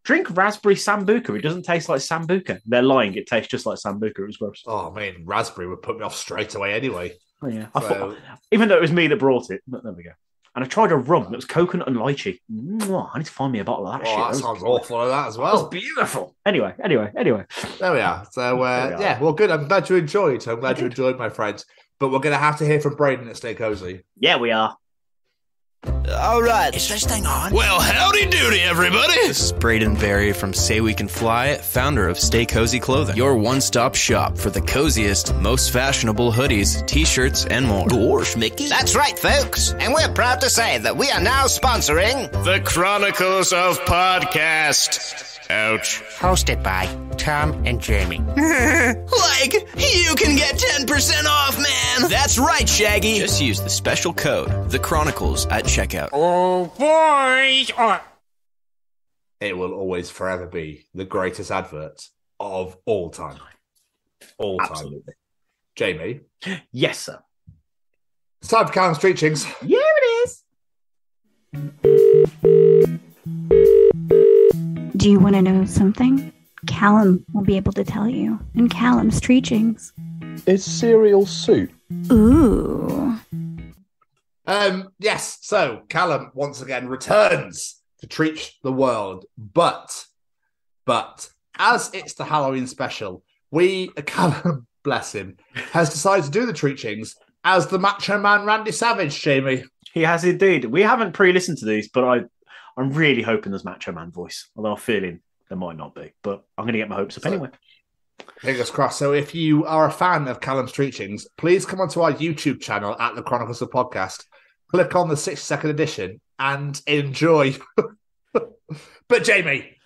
drink raspberry sambuca, it doesn't taste like sambuca, they're lying. It tastes just like sambuca. It was gross. Oh, I mean, raspberry would put me off straight away anyway. Oh, yeah. So... I thought, even though it was me that brought it, but there we go. And I tried a rum that was coconut and lychee. I need to find me a bottle of that shit. That sounds awful of that as well. That was beautiful. Anyway. There we are. So, yeah, well, good. I'm glad you enjoyed. I'm glad you enjoyed, my friends. But we're going to have to hear from Braden at Stay Cozy. Yeah, we are. All right, is this thing on? Well, howdy doody, everybody. This is Braden Berry from Say We Can Fly, founder of Stay Cozy Clothing, your one-stop shop for the coziest, most fashionable hoodies, t-shirts, and more. Gosh, Mickey. That's right, folks. And we're proud to say that we are now sponsoring the Chronicles of Podcast. Ouch. Hosted by Tom and Jamie. Like, you can get 10% off, man. That's right, Shaggy. Just use the special code, The Chronicles, at checkout. Oh, boy. It will always forever be the greatest advert of all time. All time. Absolutely. Jamie? Yes, sir. It's time for Callum's treachings. Yeah, it is. Do you want to know something? Callum will be able to tell you in Callum's treachings. Is cereal soup? Ooh. Yes, so Callum once again returns to treach the world, but as it's the Halloween special, Callum, bless him, has decided to do the treachings as the Macho Man Randy Savage, Jamie. He has indeed. We haven't pre-listened to these, but I'm really hoping there's Macho Man voice, although I'm feeling there might not be, but I'm going to get my hopes up anyway. Fingers crossed. So if you are a fan of Callum's treachings, please come onto our YouTube channel at the Chronicles of Podcast, click on the 60-second edition and enjoy. But Jamie,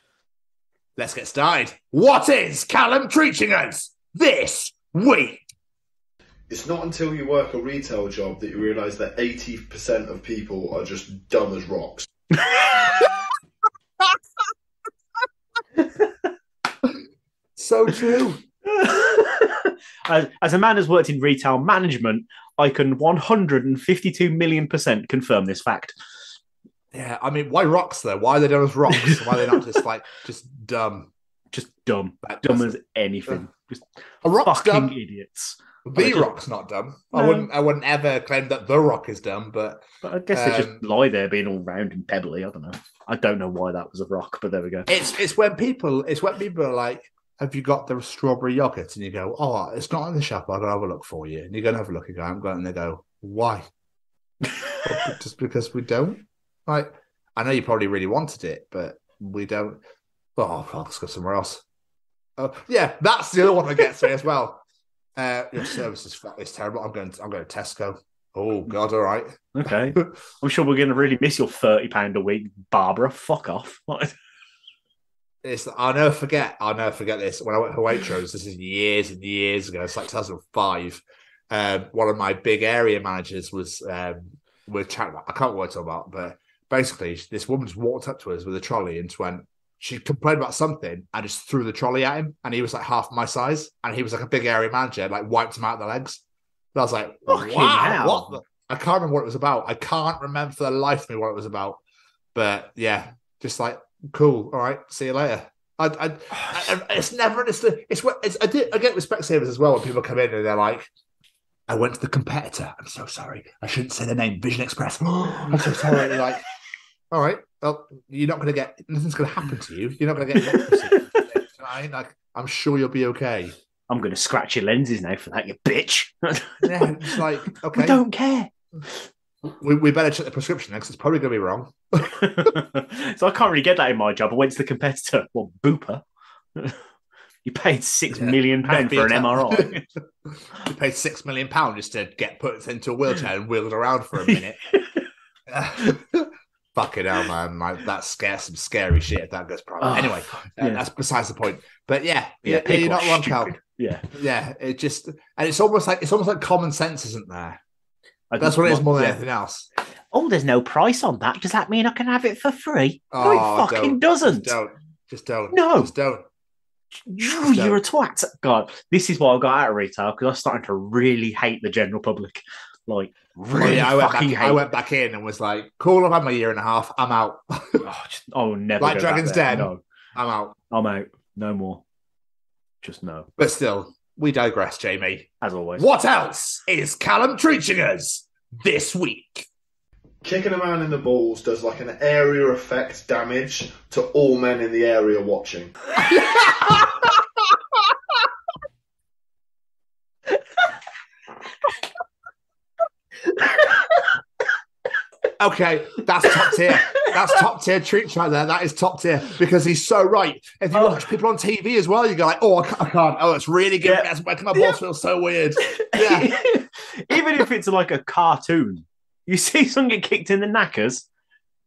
let's get started. What is Callum treaching us this week? It's not until you work a retail job that you realise that 80% of people are just dumb as rocks. So true. As a man who's worked in retail management, I can 152 million% confirm this fact. Yeah, I mean, why rocks though? Why are they dumb as rocks? Why are they not just dumb? Just dumb. Dumb as anything. Just a rock's fucking dumb. Idiots. The Rock's not dumb. No. I wouldn't ever claim that The Rock is dumb, but I guess they just lie there being all round and pebbly. I don't know. I don't know why that was a rock, but there we go. It's when people are like, have you got the strawberry yogurt? And you go, oh, it's not in the shop. I'll go have a look for you. And you go and have a look. You go, I'm going, and they go, why? Just because we don't? Like, I know you probably really wanted it, but we don't. Oh, let's go somewhere else. Yeah, that's the other one that gets me as well. Your service is terrible. I'm going to Tesco. Oh God! All right. Okay. I'm sure we're going to really miss your £30 a week, Barbara. Fuck off. I'll never forget this. When I went to Waitrose, this is years and years ago. It's like 2005. One of my big area managers was we're chatting about. I can't remember what I'm talking about, but basically, this woman just walked up to us with a trolley and just went. She complained about something. I just threw the trolley at him, and he was like half my size, and he was like a big area manager, like wiped him out of the legs. And I was like, wow, what? I can't remember what it was about. I can't remember for the life of me what it was about. But yeah, just like cool. All right, see you later. It's never. I get respect savers as well when people come in and they're like, I went to the competitor. I'm so sorry. I shouldn't say the name. Vision Express. I'm so sorry. You're like, all right. Well, you're not going to get nothing's going to happen to you. You're not going to get tonight. Like, I'm sure you'll be okay. I'm going to scratch your lenses now for that, you bitch. Yeah, it's like okay. We don't care. We better check the prescription next. It's probably going to be wrong. So I can't really get that in my job. I went to the competitor. Well, Booper. You paid £6 million for an MRI. You paid £6 million just to get put into a wheelchair and wheeled around for a minute. Fucking hell, man! Like, that's some scary shit if that goes private. Anyway, that's besides the point. But yeah, you're not wrong, Cal. Yeah. It's almost like common sense isn't there. That's what it is more than anything else. Oh, there's no price on that. Does that mean I can have it for free? No, it fucking doesn't. Just don't. No, just don't. You're a twat. God, this is why I got out of retail because I was starting to really hate the general public. Like, Really I went hate back in and was like, cool, I've had my year and a half. I'm out. Never like go Dragon's back there. Den. No. I'm out. I'm out. No more. Just no. But still, we digress, Jamie. As always. What else is Callum treaching us this week? Kicking a man in the balls does like an area effect damage to all men in the area watching. Okay, that's top tier. That's top tier treach right there. That is top tier because he's so right. If you watch people on TV as well, you go like, oh, I can't. Oh, it's really good. Yeah. It's making my balls feel so weird. Yeah. Even if it's like a cartoon, you see someone get kicked in the knackers,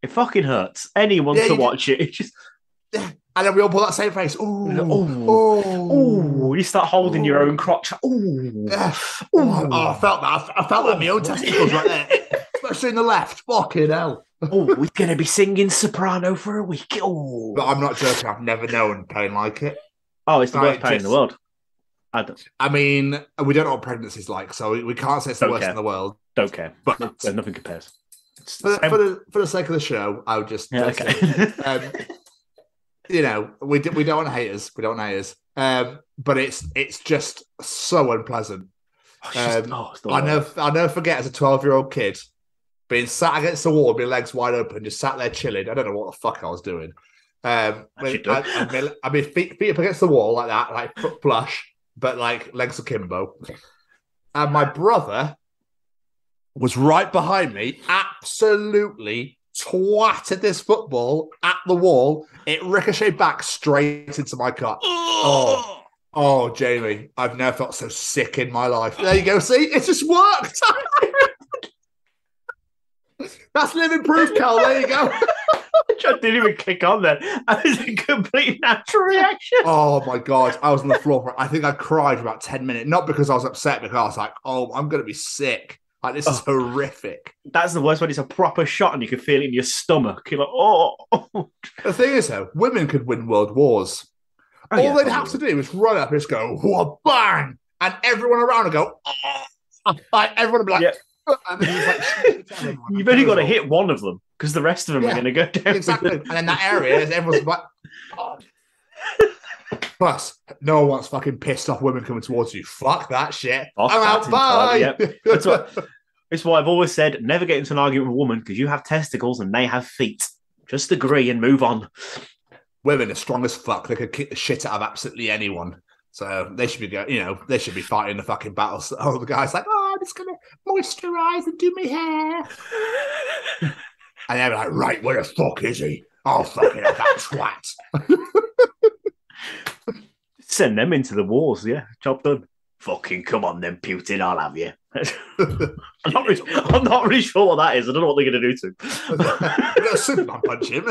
it fucking hurts. Anyone to watch it. It just. Yeah. And then we all put that same face. Oh, you start holding your own crotch. Yeah. I felt that. I felt that in my own testicles right there. Especially in the left. Fucking hell. We're going to be singing soprano for a week. But I'm not joking. I've never known pain like it. Oh, it's the worst pain in the world. I mean, we don't know what pregnancy's like, so we can't say it's the worst in the world. Don't care. But nothing compares. For the sake of the show, I would just... you know, we don't want haters. We don't want haters. But it's just so unpleasant. I'll never forget as a 12-year-old kid being sat against the wall, my legs wide open, just sat there chilling. I don't know what the fuck I was doing. I mean, feet up against the wall like that, like foot flush, but like legs akimbo. And my brother was right behind me, absolutely twatted this football at the wall. It ricocheted back straight into my cut. Oh, Jamie, I've never felt so sick in my life. There you go. See, it just worked. That's living proof, Cal. There you go. I didn't even click on that. That was a complete natural reaction. Oh my God. I was on the floor. I think I cried for about 10 minutes. Not because I was upset, because I was like, oh, I'm going to be sick. Like, this is horrific. That's the worst when it's a proper shot and you can feel it in your stomach. You're like, oh. The thing is, though, women could win world wars. All they'd have to do is run up and just go, whoa, bang! And everyone around would go, oh! Like, everyone would be like, and then like, you've only got to hit one of them because the rest of them are going to go down. Exactly. And in that area, everyone's like, oh. Plus, no one wants fucking pissed off women coming towards you. Fuck that shit. I'm out, bye! Yep. That's why I've always said, never get into an argument with a woman because you have testicles and they have feet. Just agree and move on. Women are strong as fuck. They could kick the shit out of absolutely anyone. So they should be fighting the fucking battles. Oh, the guy's like, oh, I'm just going to moisturize and do my hair. And they're like, right, where the fuck is he? Oh, fucking that twat. Send them into the wars, yeah. Job done. Fucking come on then, Putin, I'll have you. I'm not really sure what that is. I don't know what they're going to do to him. We're going to Superman punch him.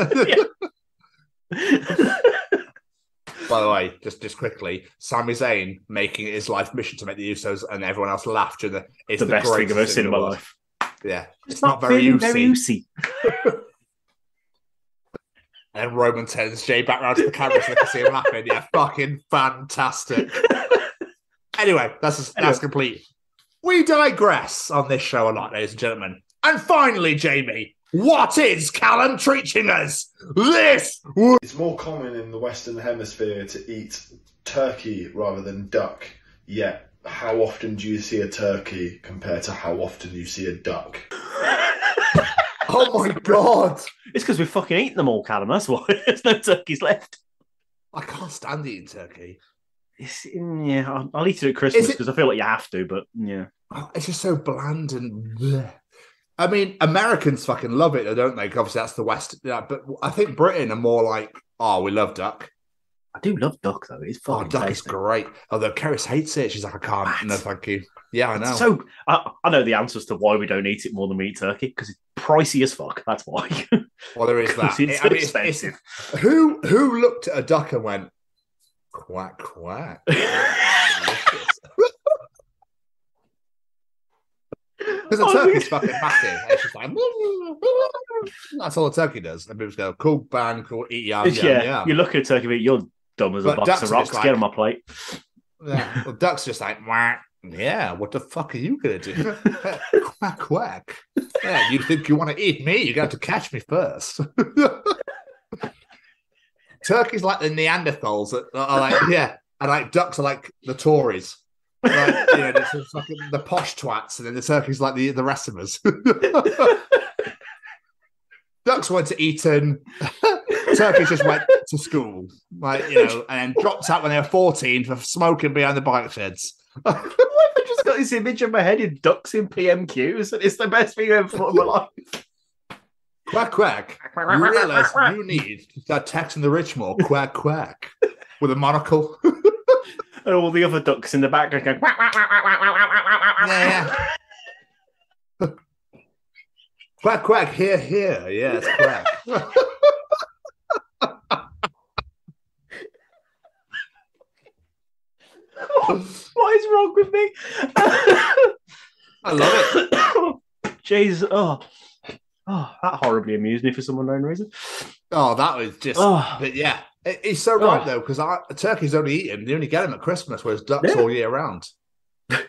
By the way, just quickly, Sami Zayn making it his life mission to make the Usos and everyone else laugh during it's the best thing I've ever seen in my life. Yeah, it's not very Usy. And then Roman turns Jay back around to the camera so they can see him laughing. Yeah, fucking fantastic. Anyway, that's complete. We digress on this show a lot, ladies and gentlemen. And finally, Jamie, what is Callum treaching us this week? It's more common in the Western Hemisphere to eat turkey rather than duck. Yet, how often do you see a turkey compared to how often you see a duck? Oh my God. It's because we've fucking eaten them all, Callum. That's why. There's no turkeys left. I can't stand eating turkey. I'll eat it at Christmas because I feel like you have to, but yeah. It's just so bland and bleh. I mean, Americans fucking love it, though, don't they? Obviously, that's the West. Yeah, but I think Britain are more like, oh, we love duck. I do love duck, though. It's fucking duck tasty. Is great. Although Keris hates it. She's like, I can't. What? No, thank you. Yeah, I know. So, I know the answers to why we don't eat it more than we eat turkey, because it's pricey as fuck. That's why. Well, there is that. It's expensive. Who looked at a duck and went, quack, quack? Because a turkey's fucking massive. It's just like, that's all a turkey does. And people go, cool, bang, cool, eat yum. Yeah, you look at a turkey, you're dumb as a box of rocks. Like, get on my plate. Yeah, well, duck's just like, wah. Yeah, what the fuck are you going to do? Quack, quack. Yeah, you think you want to eat me? You're going to catch me first. Turkeys like the Neanderthals that are like, yeah, and like ducks are like the Tories. Like, you know, it's like the posh twats, and then the turkeys like the rest of us. Ducks went to Eton. Turkeys just went to school, like, you know, and then dropped out when they were 14 for smoking behind the bike sheds. Why have I just got this image in my head of ducks in PMQs, and it's the best thing I've ever thought of my life. Quack, quack. You realise you need to start taxing the rich more. Quack, quack. With a monocle. And all the other ducks in the back going, quack, quack, quack, quack, quack, quack, quack, quack, yeah. Quack, quack, here, here. Yes, quack. What is wrong with me? I love it. Jesus. Oh, that horribly amused me for some unknown reason. Oh, that was just... But yeah, he's so right, though, because turkeys only eat him. They only get him at Christmas, whereas ducks all year round. But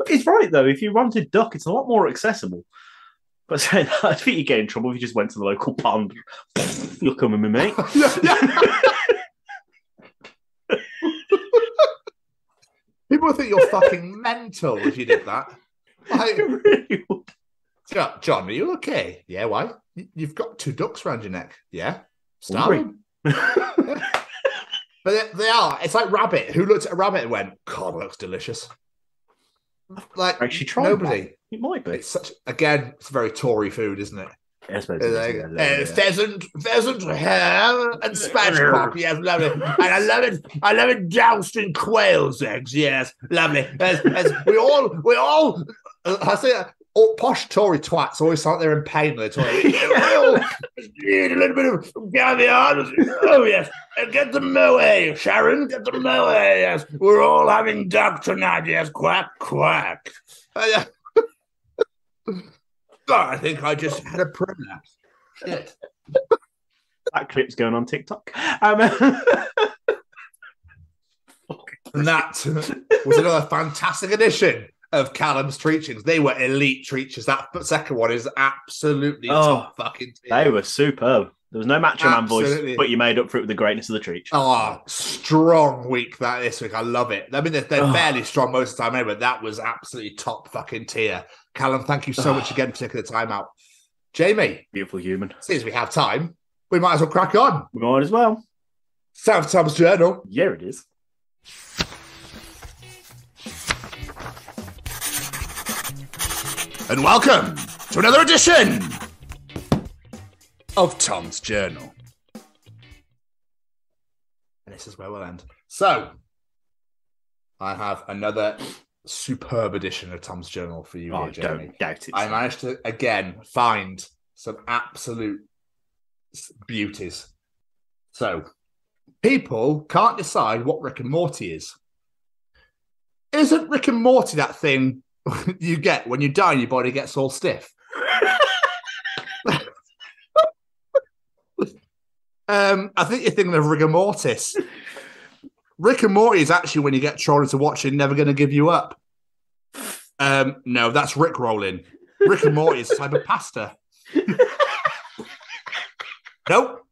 he's right, though. If you wanted duck, it's a lot more accessible. But saying that, I think you get in trouble if you just went to the local pond. You're coming with me. People would think you're fucking mental if you did that. Like, really would. John, are you okay? Yeah, why? You've got 2 ducks around your neck. Yeah? Starving? Yeah. But they are. It's like rabbit. Who looked at a rabbit and went, God, that looks delicious? Like, actually tried nobody. That. It might be. It's it's very Tory food, isn't it? Yes, pheasant, ham, and spatchcock. Yes, lovely. And I love it doused in quail's eggs. Yes, lovely. As we all. I say all posh Tory twats always sound like they're in pain when they talk. Need a little bit of caviar. Oh yes, and get the moe, Sharon. Get the moe. Yes, we're all having duck tonight. Yes, quack quack. God, I think I just had a prolapse. Shit. That clip's going on TikTok. And that was another fantastic edition of Callum's treachings. They were elite treachers. That second one is absolutely top fucking tier. They were superb. There was no Macho Man voice, but you made up for it with the greatness of the treach. Oh, strong week this week. I love it. I mean, they're fairly strong most of the time, but that was absolutely top fucking tier. Callum, thank you so much again for taking the time out. Jamie. Beautiful human. Since we have time, we might as well crack on. We might as well. South Tom's Journal. Yeah, it is. And welcome to another edition of Tom's Journal. And this is where we'll end. So, I have another superb edition of Tom's Journal for you here, Jamie. Don't doubt it. I managed to, again, find some absolute beauties. So, people can't decide what Rick and Morty is. Isn't Rick and Morty that thing you get when you die and your body gets all stiff? I think you're thinking of rigor mortis. Rick and Morty is actually when you get thrown into watching Never Gonna Give You Up. No, that's Rick rolling. Rick and Morty is a type of pasta. Nope,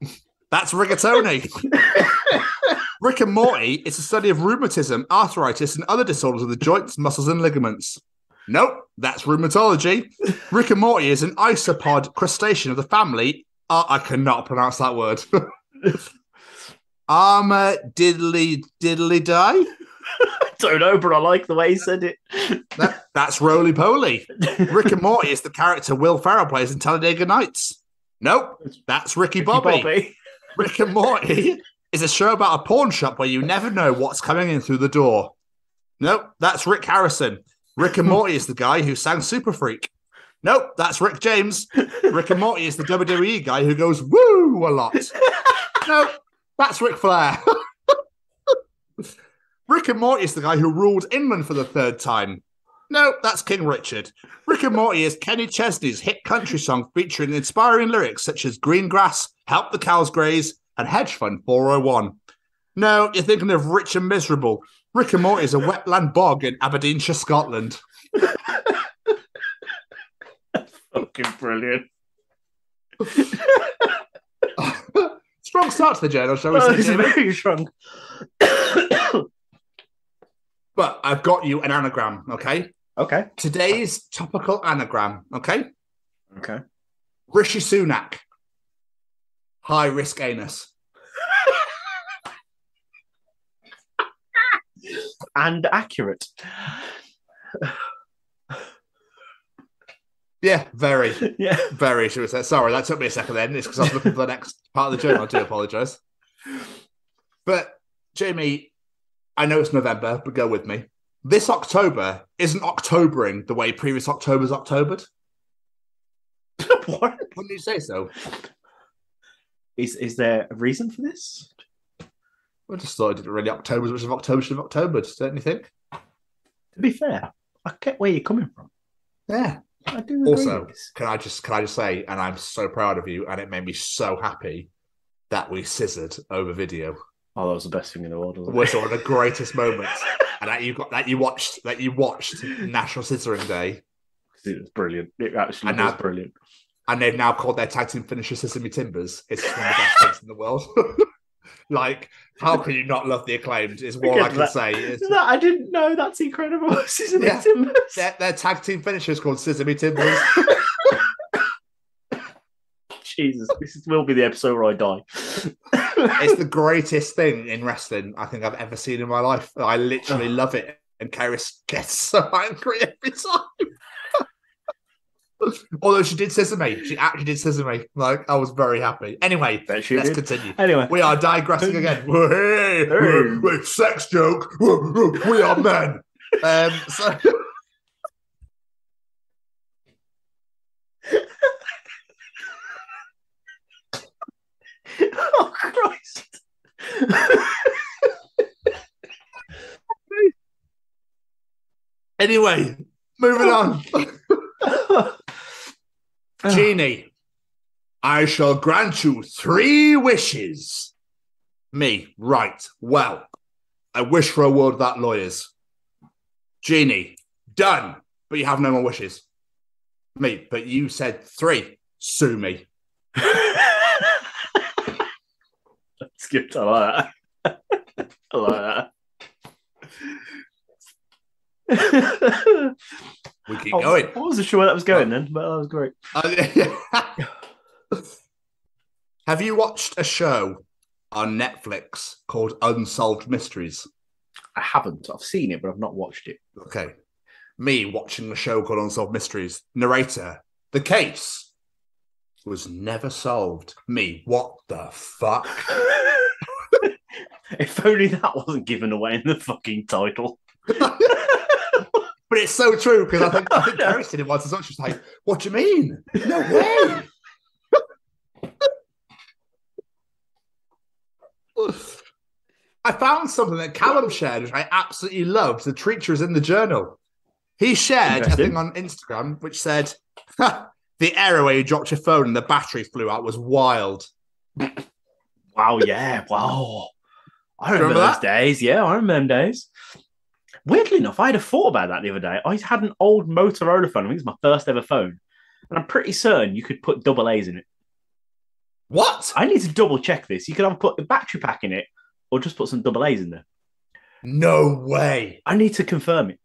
that's rigatoni. Rick and Morty is a study of rheumatism, arthritis, and other disorders of the joints, muscles, and ligaments. Nope, that's rheumatology. Rick and Morty is an isopod crustacean of the family. I cannot pronounce that word. Diddly die? I don't know, but I like the way he said it. That's Roly Poly. Rick and Morty is the character Will Ferrell plays in Talladega Nights. Nope, that's Ricky Bobby. Rick and Morty is a show about a pawn shop where you never know what's coming in through the door. Nope, that's Rick Harrison. Rick and Morty is the guy who sang Super Freak. Nope, that's Rick James. Rick and Morty is the WWE guy who goes woo a lot. Nope, that's Ric Flair. Rick and Morty is the guy who ruled England for the 3rd time. Nope, that's King Richard. Rick and Morty is Kenny Chesney's hit country song featuring inspiring lyrics such as Green Grass, Help the Cows Graze, and Hedge Fund 401. No, you're thinking of Rich and Miserable. Rick and Morty is a wetland bog in Aberdeenshire, Scotland. Fucking brilliant. Strong start to the journal, shall we say? It's very strong. But I've got you an anagram, okay? Okay. Today's topical anagram, okay? Okay. Rishi Sunak. High risk anus. And accurate. Yeah, very. Yeah. Very, should we say. Sorry, that took me a second then. It's because I was looking for the next part of the journal. I do apologise. But, Jamie, I know it's November, but go with me. This October isn't Octobering the way previous October's Octobered. What? Wouldn't you say so? Is there a reason for this? I just thought it didn't really October as much as October should have Octobered, don't you think? To be fair, I get where you're coming from. Yeah. I do agree Also, with this. can I just say, and I'm so proud of you, and it made me so happy that we scissored over video. Oh, that was the best thing in the world, wasn't it? Was one of the greatest moments, and that you watched National Scissoring Day. It was brilliant. It actually was brilliant. And they've now called their tag team finisher Sesame Timbers. It's one of the best things in the world. Like, how can you not love the Acclaimed? Is all I can say. I didn't know. That's incredible. Sesame Timbers. Their tag team finisher is called Sesame Timbers. Jesus, this will be the episode where I die. It's the greatest thing in wrestling I think I've ever seen in my life. I literally love it. And Karis gets so angry every time. Although she did Sesame. She actually did Sesame. Like, I was very happy. Anyway, let's continue. Anyway. We are digressing again. Hey, sex joke. We are men. So... Oh, Christ. Anyway, moving on. Genie, I shall grant you 3 wishes. Me, right. Well, I wish for a world without lawyers. Genie, done. But you have no more wishes. Me, but you said 3. Sue me. Skipped. I like that. I like that. We keep going. I wasn't sure where that was going then, but that was great. Have you watched a show on Netflix called Unsolved Mysteries? I haven't. I've seen it, but I've not watched it. Okay. Me watching a show called Unsolved Mysteries. Narrator. The case was never solved. Me. What the fuck? If only that wasn't given away in the fucking title. But it's so true, because I think Karis did it once as well. She was like, what do you mean? No way. I found something that Callum shared, which I absolutely loved. The treachers in the journal. He shared a thing on Instagram which said, the error where you dropped your phone and the battery flew out was wild. Wow, yeah. Wow. I remember those days. Yeah, I remember them days. Weirdly enough, I had a thought about that the other day. I had an old Motorola phone. I think it's my first ever phone. And I'm pretty certain you could put double A's in it. What? I need to double check this. You could either put a battery pack in it or just put some double A's in there. No way. I need to confirm it.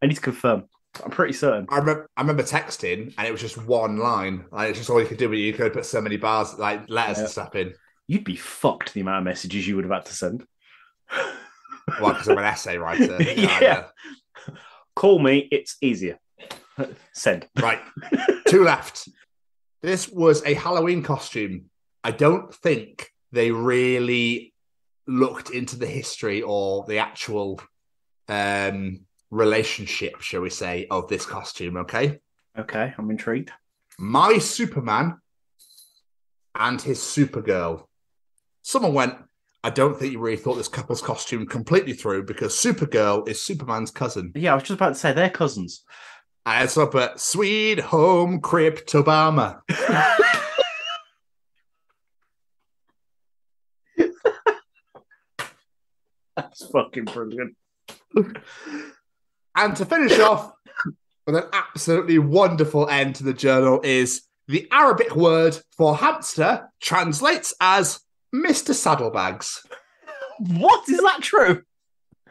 I need to confirm. I'm pretty certain. I remember texting and it was just one line. Like, it's just all you could do, but you could put so many bars, like letters and stuff in. You'd be fucked the amount of messages you would have had to send. Well, because I'm an essay writer. Yeah. Call me, it's easier. Send. Right. 2 left. This was a Halloween costume. I don't think they really looked into the history or the actual relationship, shall we say, of this costume, okay? Okay, I'm intrigued. My Superman and his Supergirl. Someone went, I don't think you really thought this couple's costume completely through because Supergirl is Superman's cousin. Yeah, I was just about to say they're cousins. And it's up at Sweet Home Cryptobama. That's fucking brilliant. And to finish off with an absolutely wonderful end to the journal is the Arabic word for hamster translates as Mr. Saddlebags. What? Is that true?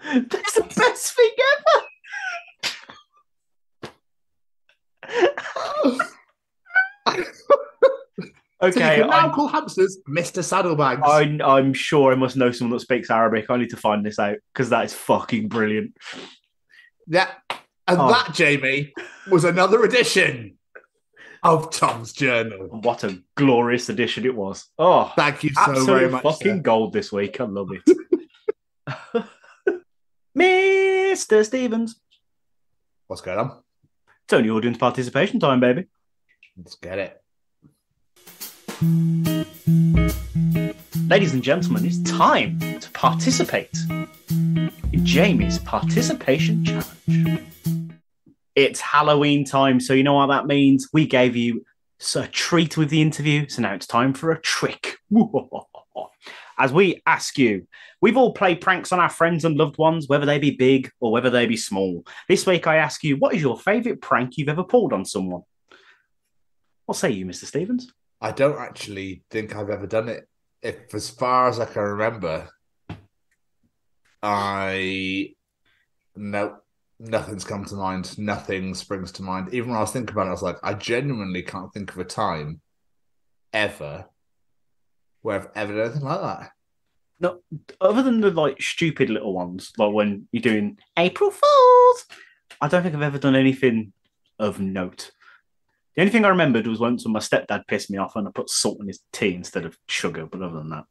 That's the best thing ever. Okay, so you can now call hamsters Mr. Saddlebags. I'm sure I must know someone that speaks Arabic. I need to find this out because that is fucking brilliant. Yeah, and that, Jamie, was another edition of Tom's Journal. What a glorious edition it was. Oh, thank you so very much. Fucking gold this week. I love it. Mr. Stevens. What's going on? It's only audience participation time, baby. Let's get it. Ladies and gentlemen, it's time to participate in Jamie's participation challenge. It's Halloween time, so you know what that means. We gave you a treat with the interview, so now it's time for a trick. As we ask you, we've all played pranks on our friends and loved ones, whether they be big or whether they be small. This week I ask you, what is your favourite prank you've ever pulled on someone? What say you, Mr. Stevens? I don't actually think I've ever done it. If, as far as I can remember, nothing's come to mind. Nothing springs to mind. Even when I was thinking about it, I was like, I genuinely can't think of a time ever where I've ever done anything like that. No, other than the stupid little ones, like when you're doing April Fools, I don't think I've ever done anything of note. The only thing I remembered was once when my stepdad pissed me off and I put salt in his tea instead of sugar, but other than that.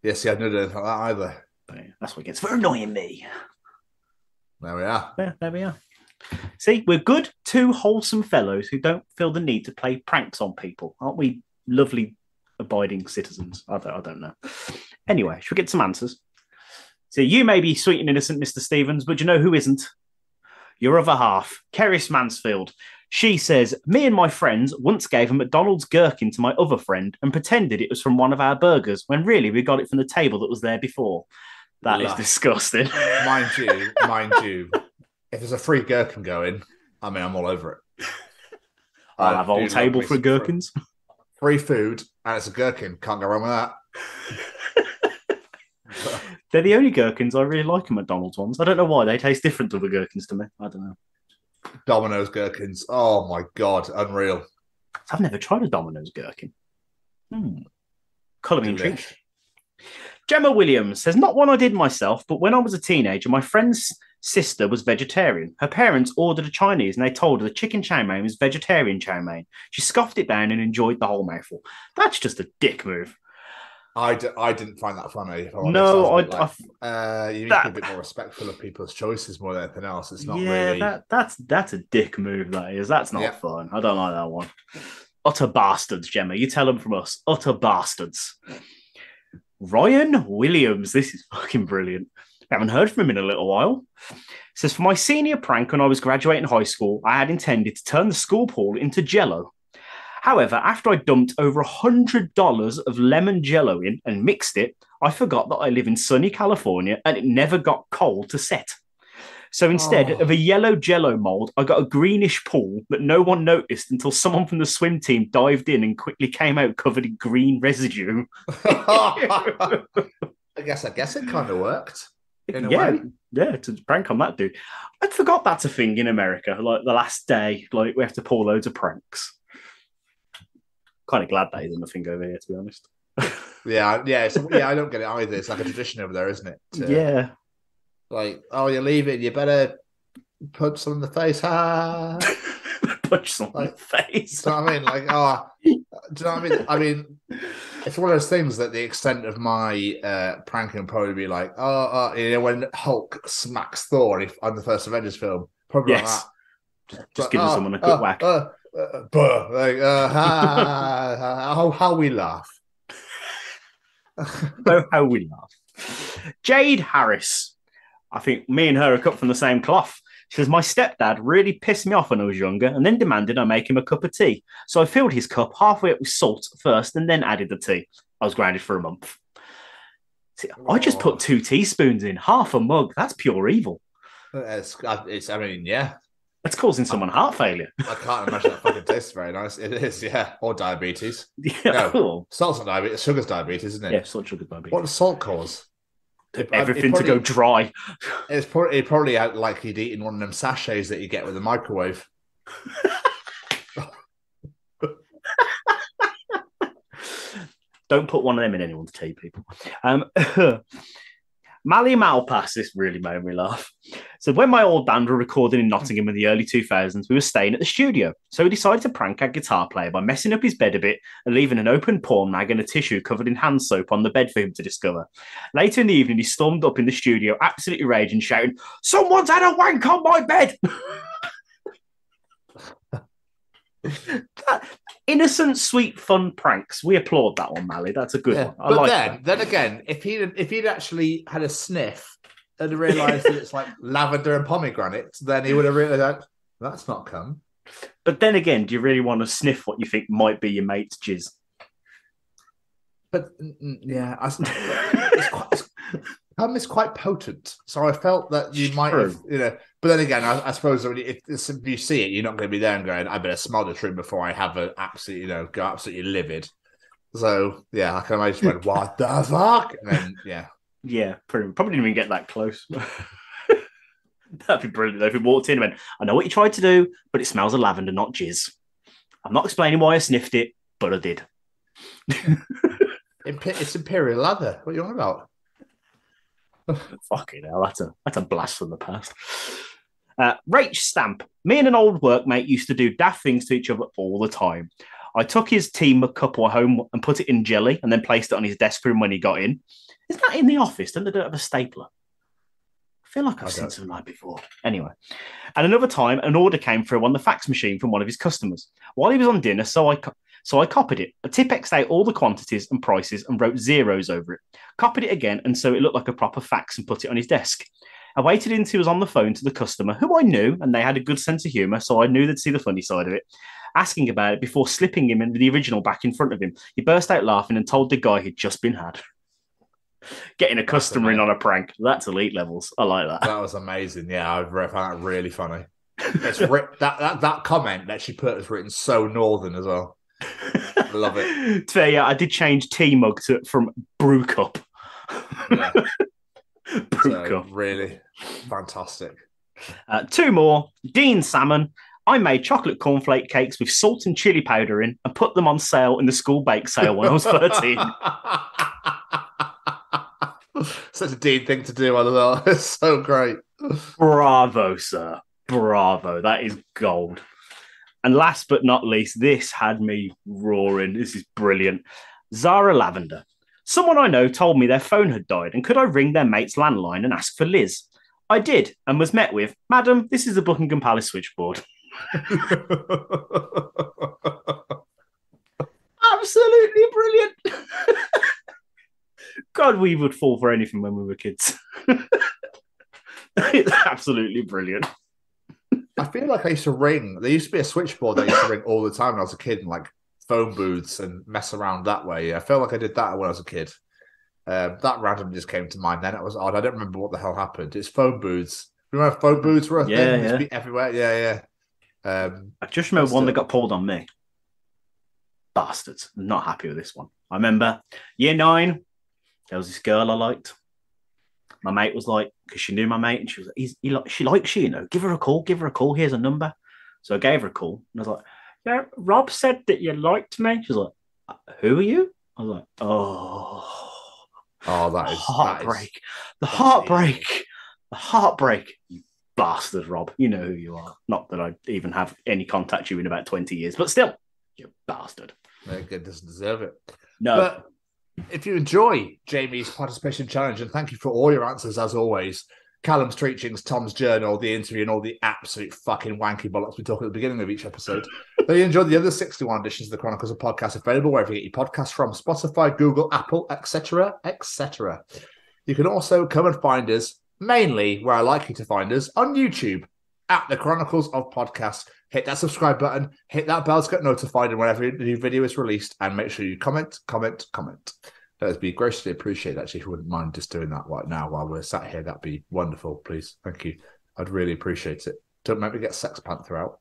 Yeah, see, I've never done anything like that either. But yeah, that's what gets for annoying me. There we are. Yeah, there we are. See, we're good, two wholesome fellows who don't feel the need to play pranks on people. Aren't we lovely, abiding citizens? I don't know. Anyway, should we get some answers? So you may be sweet and innocent, Mr. Stevens, but you know who isn't? Your other half, Keris Mansfield. She says, me and my friends once gave a McDonald's gherkin to my other friend and pretended it was from one of our burgers when really we got it from the table that was there before. That is disgusting. Mind you, if there's a free gherkin going, I mean, I'm all over it. I'll have a whole table for gherkins. Free food, and it's a gherkin. Can't go wrong with that. They're the only gherkins I really like in McDonald's ones. I don't know why. They taste different to the gherkins to me. I don't know. Domino's gherkins. Oh, my God. Unreal. I've never tried a Domino's gherkin. Callum and treach. Gemma Williams says, not one I did myself, but when I was a teenager, my friend's sister was vegetarian. Her parents ordered a Chinese and they told her the chicken chow mein was vegetarian chow mein. She scoffed it down and enjoyed the whole mouthful. That's just a dick move. I didn't find that funny. No, you need to be a bit more respectful of people's choices more than anything else. It's not really. That's a dick move. That is. That's not fun. I don't like that one. Utter bastards, Gemma. You tell them from us. Utter bastards. Ryan Williams. This is fucking brilliant. I haven't heard from him in a little while. Says, for my senior prank when I was graduating high school, I had intended to turn the school pool into Jell-O. However, after I dumped over $100 of lemon Jell-O in and mixed it, I forgot that I live in sunny California and it never got cold to set. So instead of a yellow Jell-O mold, I got a greenish pool that no one noticed until someone from the swim team dived in and quickly came out covered in green residue. I guess it kind of worked. In a way. Yeah, to prank on that dude. I forgot that's a thing in America. Like the last day, like we have to pull loads of pranks. Kind of glad that isn't a thing over here, to be honest. I don't get it either. It's like a tradition over there, isn't it? Yeah. Like, oh, you're leaving, you better punch someone in the face. Punch someone in the face. Do you know what I mean? Like, do you know what I mean? I mean, it's one of those things that the extent of my pranking would probably be like, when Hulk smacks Thor on the first Avengers film, probably like that. Just giving someone a quick whack. How we laugh. How we laugh. Jade Harris. I think me and her are cut from the same cloth. She says, my stepdad really pissed me off when I was younger and then demanded I make him a cup of tea. So I filled his cup halfway up with salt first and then added the tea. I was grounded for a month. See, I just put 2 teaspoons in, half a mug. That's pure evil. Yeah. That's causing someone heart failure. I can't imagine that fucking tastes very nice. It is, yeah. Or diabetes. Yeah, no, cool. Salt's not diabetes. Sugar's diabetes, isn't it? Yeah, salt, sugar, diabetes. What does salt cause? Everything to go dry. It's probably out like he'd eaten one of them sachets that you get with the microwave. Don't put one of them in anyone's tea, people. Mally Malpass, this really made me laugh. So when my old band were recording in Nottingham in the early 2000s, we were staying at the studio. So we decided to prank our guitar player by messing up his bed a bit and leaving an open porn mag and a tissue covered in hand soap on the bed for him to discover. Later in the evening, he stormed up in the studio, absolutely raging, shouting, "Someone's had a wank on my bed!" Innocent, sweet, fun pranks. We applaud that one, Mally. That's a good one. I like that. Then again, if he'd actually had a sniff and realised that it's like lavender and pomegranate, then he would have realised that's not cum. But then again, do you really want to sniff what you think might be your mate's jizz? But yeah, cum is quite potent, so I felt that you might have, But then again, I suppose if you see it, you're not going to be there and going, "I better smell the tree before I have an absolutely, go absolutely livid." So yeah, I can imagine went, "What the fuck?" And then probably didn't even get that close. That'd be brilliant though if he walked in and went, "I know what you tried to do, but it smells of lavender, not jizz. I'm not explaining why I sniffed it, but I did." It's imperial leather. What are you on about? Fucking hell, that's a blast from the past. Rach Stamp. Me and an old workmate used to do daft things to each other all the time. I took his tea McCupple home and put it in jelly and then placed it on his desk for him when he got in. Is that in the office? Don't they have a stapler? I feel like I've seen something like before. Anyway. And another time, an order came through on the fax machine from one of his customers. While he was on dinner, so I copied it. I Tipp-X'd out all the quantities and prices and wrote zeros over it. Copied it again, and so it looked like a proper fax and put it on his desk. I waited until he was on the phone to the customer, who I knew, and they had a good sense of humour, so I knew they'd see the funny side of it, asking about it before slipping him the original back in front of him. He burst out laughing and told the guy he'd just been had. Getting a customer in on a prank. That's elite levels. I like that. That was amazing. Yeah, I found that really funny. That comment that she put was written so northern as well. I love it. Yeah, I did change tea mug from brew cup. Yeah. Brew cup. Really fantastic. 2 more. Dean Salmon. I made chocolate cornflake cakes with salt and chili powder in and put them on sale in the school bake sale when I was 13. Such a Dean thing to do, I don't know. It's so great. Bravo, sir. Bravo. That is gold. And last but not least, this had me roaring. This is brilliant. Zara Lavender. Someone I know told me their phone had died and could I ring their mate's landline and ask for Liz? I did and was met with, "Madam, this is the Buckingham Palace switchboard." Absolutely brilliant. God, we would fall for anything when we were kids. It's absolutely brilliant. I feel like I used to ring. There used to be a switchboard that I used to ring all the time when I was a kid, and like phone booths and mess around that way. I felt like I did that when I was a kid. That randomly just came to mind. Then it was odd. I don't remember what the hell happened. It's phone booths. Remember phone booths were a thing? They used to be everywhere. Yeah. I just remember one that got pulled on me. Bastards. I'm not happy with this one. I remember year 9. There was this girl I liked. My mate was like, because she knew my mate, and she was like, she likes you, give her a call, here's a number. So I gave her a call, and I was like, "Yeah, Rob said that you liked me." She was like, "Who are you?" I was like, that is heartbreak. The heartbreak, you bastard, Rob. You know who you are. Not that I even have any contact with you in about 20 years, but still, you bastard. It doesn't deserve it. No. But if you enjoy Jamie's participation challenge, and thank you for all your answers as always, Callum's treachings, Tom's journal, the interview, and all the absolute fucking wanky bollocks we talk at the beginning of each episode, then you enjoyed the other 61 editions of the Chronicles of Podcast, available wherever you get your podcasts from: Spotify, Google, Apple, etc., etc. You can also come and find us, mainly where I like you to find us, on YouTube at the Chronicles of Podcast. Hit that subscribe button, hit that bell to get notified whenever a new video is released, and make sure you comment. That'd be graciously appreciated, actually, if you wouldn't mind just doing that right now while we're sat here. That'd be wonderful, please. Thank you. I'd really appreciate it. Don't make me get Sex Panther out.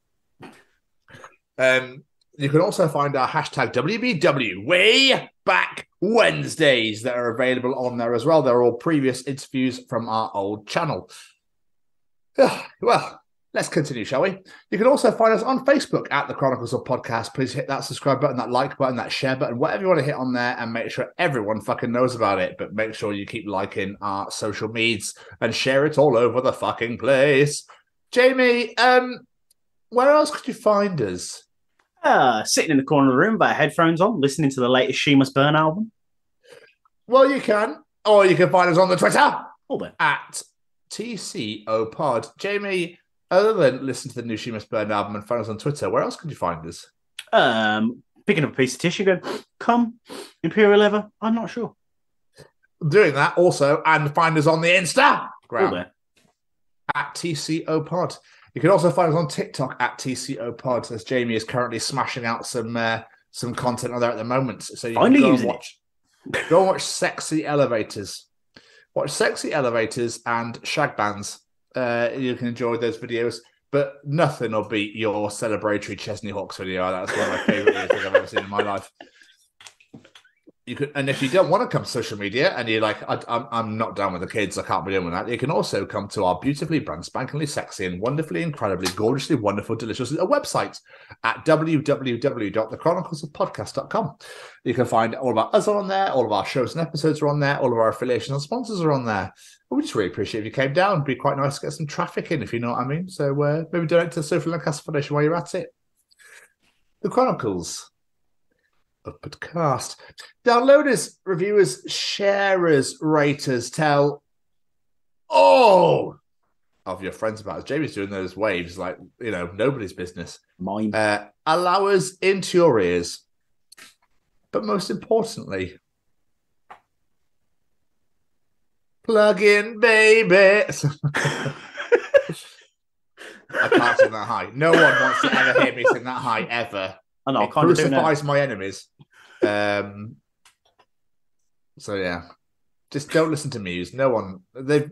You can also find our hashtag WBW Way Back Wednesdays that are available on there as well. They're all previous interviews from our old channel. Well, let's continue, shall we? You can also find us on Facebook at the Chronicles of Podcast. Please hit that subscribe button, that like button, that share button, whatever you want to hit on there, and make sure everyone fucking knows about it. But make sure you keep liking our social medias and share it all over the fucking place. Jamie, where else could you find us? Sitting in the corner of the room with our headphones on, listening to the latest She Must Burn album. Well, you can. Or you can find us on the Twitter there. At TCO Pod. Jamie, other than listen to the new She Must Burn album and find us on Twitter, where else could you find us? Picking up a piece of tissue going, come, Imperial Ever? I'm not sure. Doing that also, and find us on the Instagram at TCO Pod. You can also find us on TikTok at TCO Pod, as Jamie is currently smashing out some content on there at the moment. So you can go and watch Sexy Elevators. Watch Sexy Elevators and Shag Bands. You can enjoy those videos, but nothing will beat your celebratory Chesney Hawks video. That's one of my favourite videos I've ever seen in my life. You could, and if you don't want to come to social media and you're like, I'm not down with the kids, I can't be doing with that, you can also come to our beautifully brand spankingly sexy and wonderfully, incredibly, gorgeously, wonderful, delicious website at www.thechroniclesofpodcast.com. You can find all of our us on there, all of our shows and episodes are on there, all of our affiliations and sponsors are on there. We just really appreciate if you came down. It'd be quite nice to get some traffic in, if you know what I mean. So maybe donate to the Sophie Lancaster Foundation while you're at it. The Chronicles of Podcast. Downloaders, reviewers, sharers, raters, tell all of your friends about us. Jamie's doing those waves like, nobody's business. Mine. Allow us into your ears. But most importantly, plug in, baby. I can't sing that high. No one wants to ever hear me sing that high, ever. I know, it crucifies my enemies. So yeah, just don't listen to Muse. No one, they're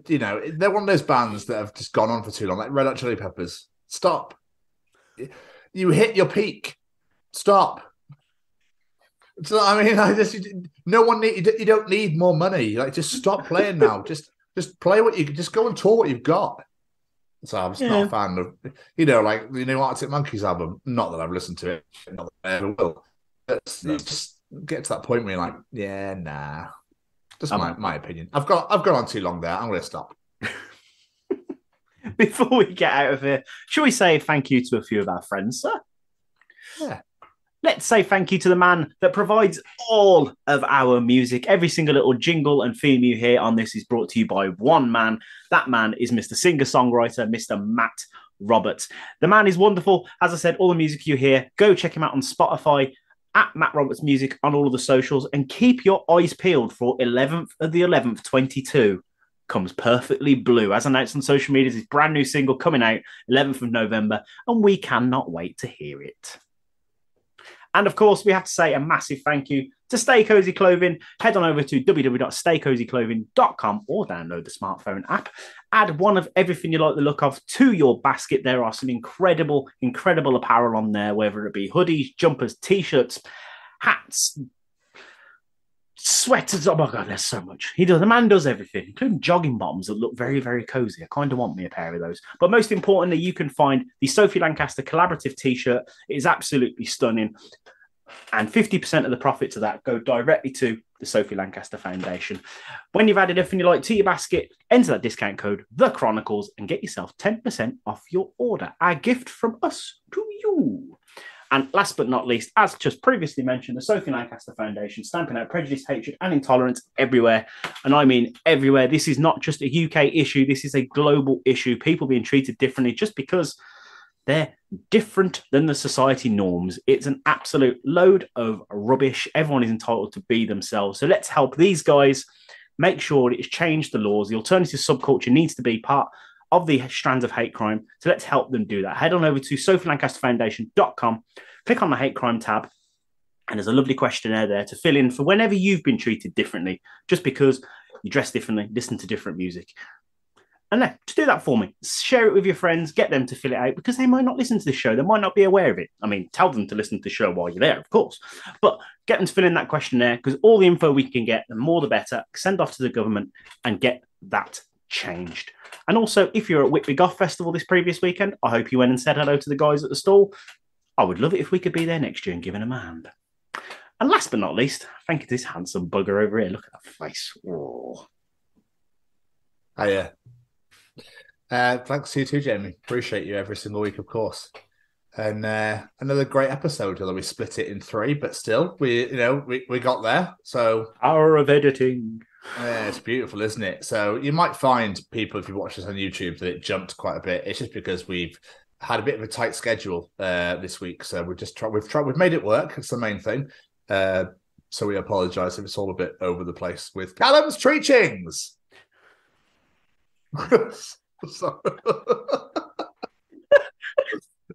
one of those bands that have just gone on for too long, like Red Hot Chili Peppers. Stop. You hit your peak. Stop. So I mean, no one need. You don't need more money. Like, just stop playing now. Just play what you. Just go and tour what you've got. So I'm just not a fan of, like the new Arctic Monkeys album. Not that I've listened to it, not that I ever will. But just get to that point where you're like, yeah, nah. Just my opinion. I've gone on too long there. I'm going to stop. Before we get out of here, shall we say thank you to a few of our friends, sir? Yeah. Let's say thank you to the man that provides all of our music. Every single little jingle and theme you hear on this is brought to you by one man. That man is Mr. Singer-Songwriter, Mr. Matt Roberts. The man is wonderful. As I said, all the music you hear, go check him out on Spotify, at Matt Roberts Music on all of the socials, and keep your eyes peeled for 11th of the 11th, 22. Comes Perfectly Blue. As announced on social media, his brand new single coming out 11th of November, and we cannot wait to hear it. And of course, we have to say a massive thank you to Stay Cozy Clothing. Head on over to www.staycozyclothing.com or download the smartphone app. Add one of everything you like the look of to your basket. There are some incredible, incredible apparel on there, whether it be hoodies, jumpers, t-shirts, hats, sweaters. Oh my God, there's so much. The man does everything, including jogging bottoms that look very, very cozy. I kind of want me a pair of those. But most importantly, you can find the Sophie Lancaster collaborative t-shirt. It is absolutely stunning. And 50% of the profits of that go directly to the Sophie Lancaster Foundation. When you've added everything you like to your basket, enter that discount code, The Chronicles, and get yourself 10% off your order. Our gift from us to you. And last but not least, as just previously mentioned, the Sophie Lancaster Foundation stamping out prejudice, hatred, and intolerance everywhere. And I mean everywhere. This is not just a UK issue. This is a global issue. People being treated differently just because they're different than the society norms. It's an absolute load of rubbish. Everyone is entitled to be themselves. So let's help these guys make sure that it's changed the laws. The alternative subculture needs to be part of the strands of hate crime. So let's help them do that. Head on over to sophielancasterfoundation.com, click on the hate crime tab, And there's a lovely questionnaire there to fill in for whenever you've been treated differently, just because you dress differently, listen to different music. And then, to do that for me, share it with your friends, get them to fill it out, because they might not listen to this show. They might not be aware of it. I mean, tell them to listen to the show while you're there, of course. But get them to fill in that questionnaire, because all the info we can get, the more the better. Send off to the government and get that changed. And also, if you're at Whitby Goth Festival this previous weekend, I hope you went and said hello to the guys at the stall. I would love it if we could be there next year and give them a hand. And last but not least, thank you to this handsome bugger over here. Look at that face. Oh. Hiya. Thanks to you too, Jamie. Appreciate you every single week, of course. And another great episode, although we split it in 3, but still, we got there. So power of editing. Yeah, it's beautiful, isn't it? So you might find people, if you watch this on YouTube, that it jumped quite a bit. It's just because we've had a bit of a tight schedule this week, so we've made it work. It's the main thing. So we apologise if it's all a bit over the place with Callum's treachings. Sorry.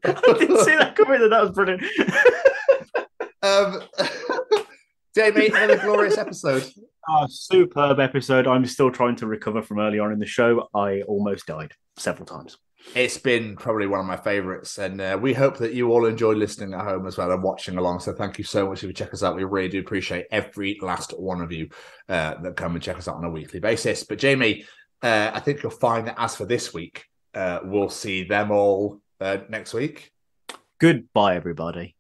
I didn't see that coming. That was brilliant. Jamie, another glorious episode. Superb episode. I'm still trying to recover from early on in the show. I almost died several times. It's been probably one of my favourites, and we hope that you all enjoyed listening at home as well and watching along. So thank you so much if you check us out. We really do appreciate every last one of you that come and check us out on a weekly basis. But Jamie, I think you'll find that as for this week, we'll see them all next week. Goodbye, everybody.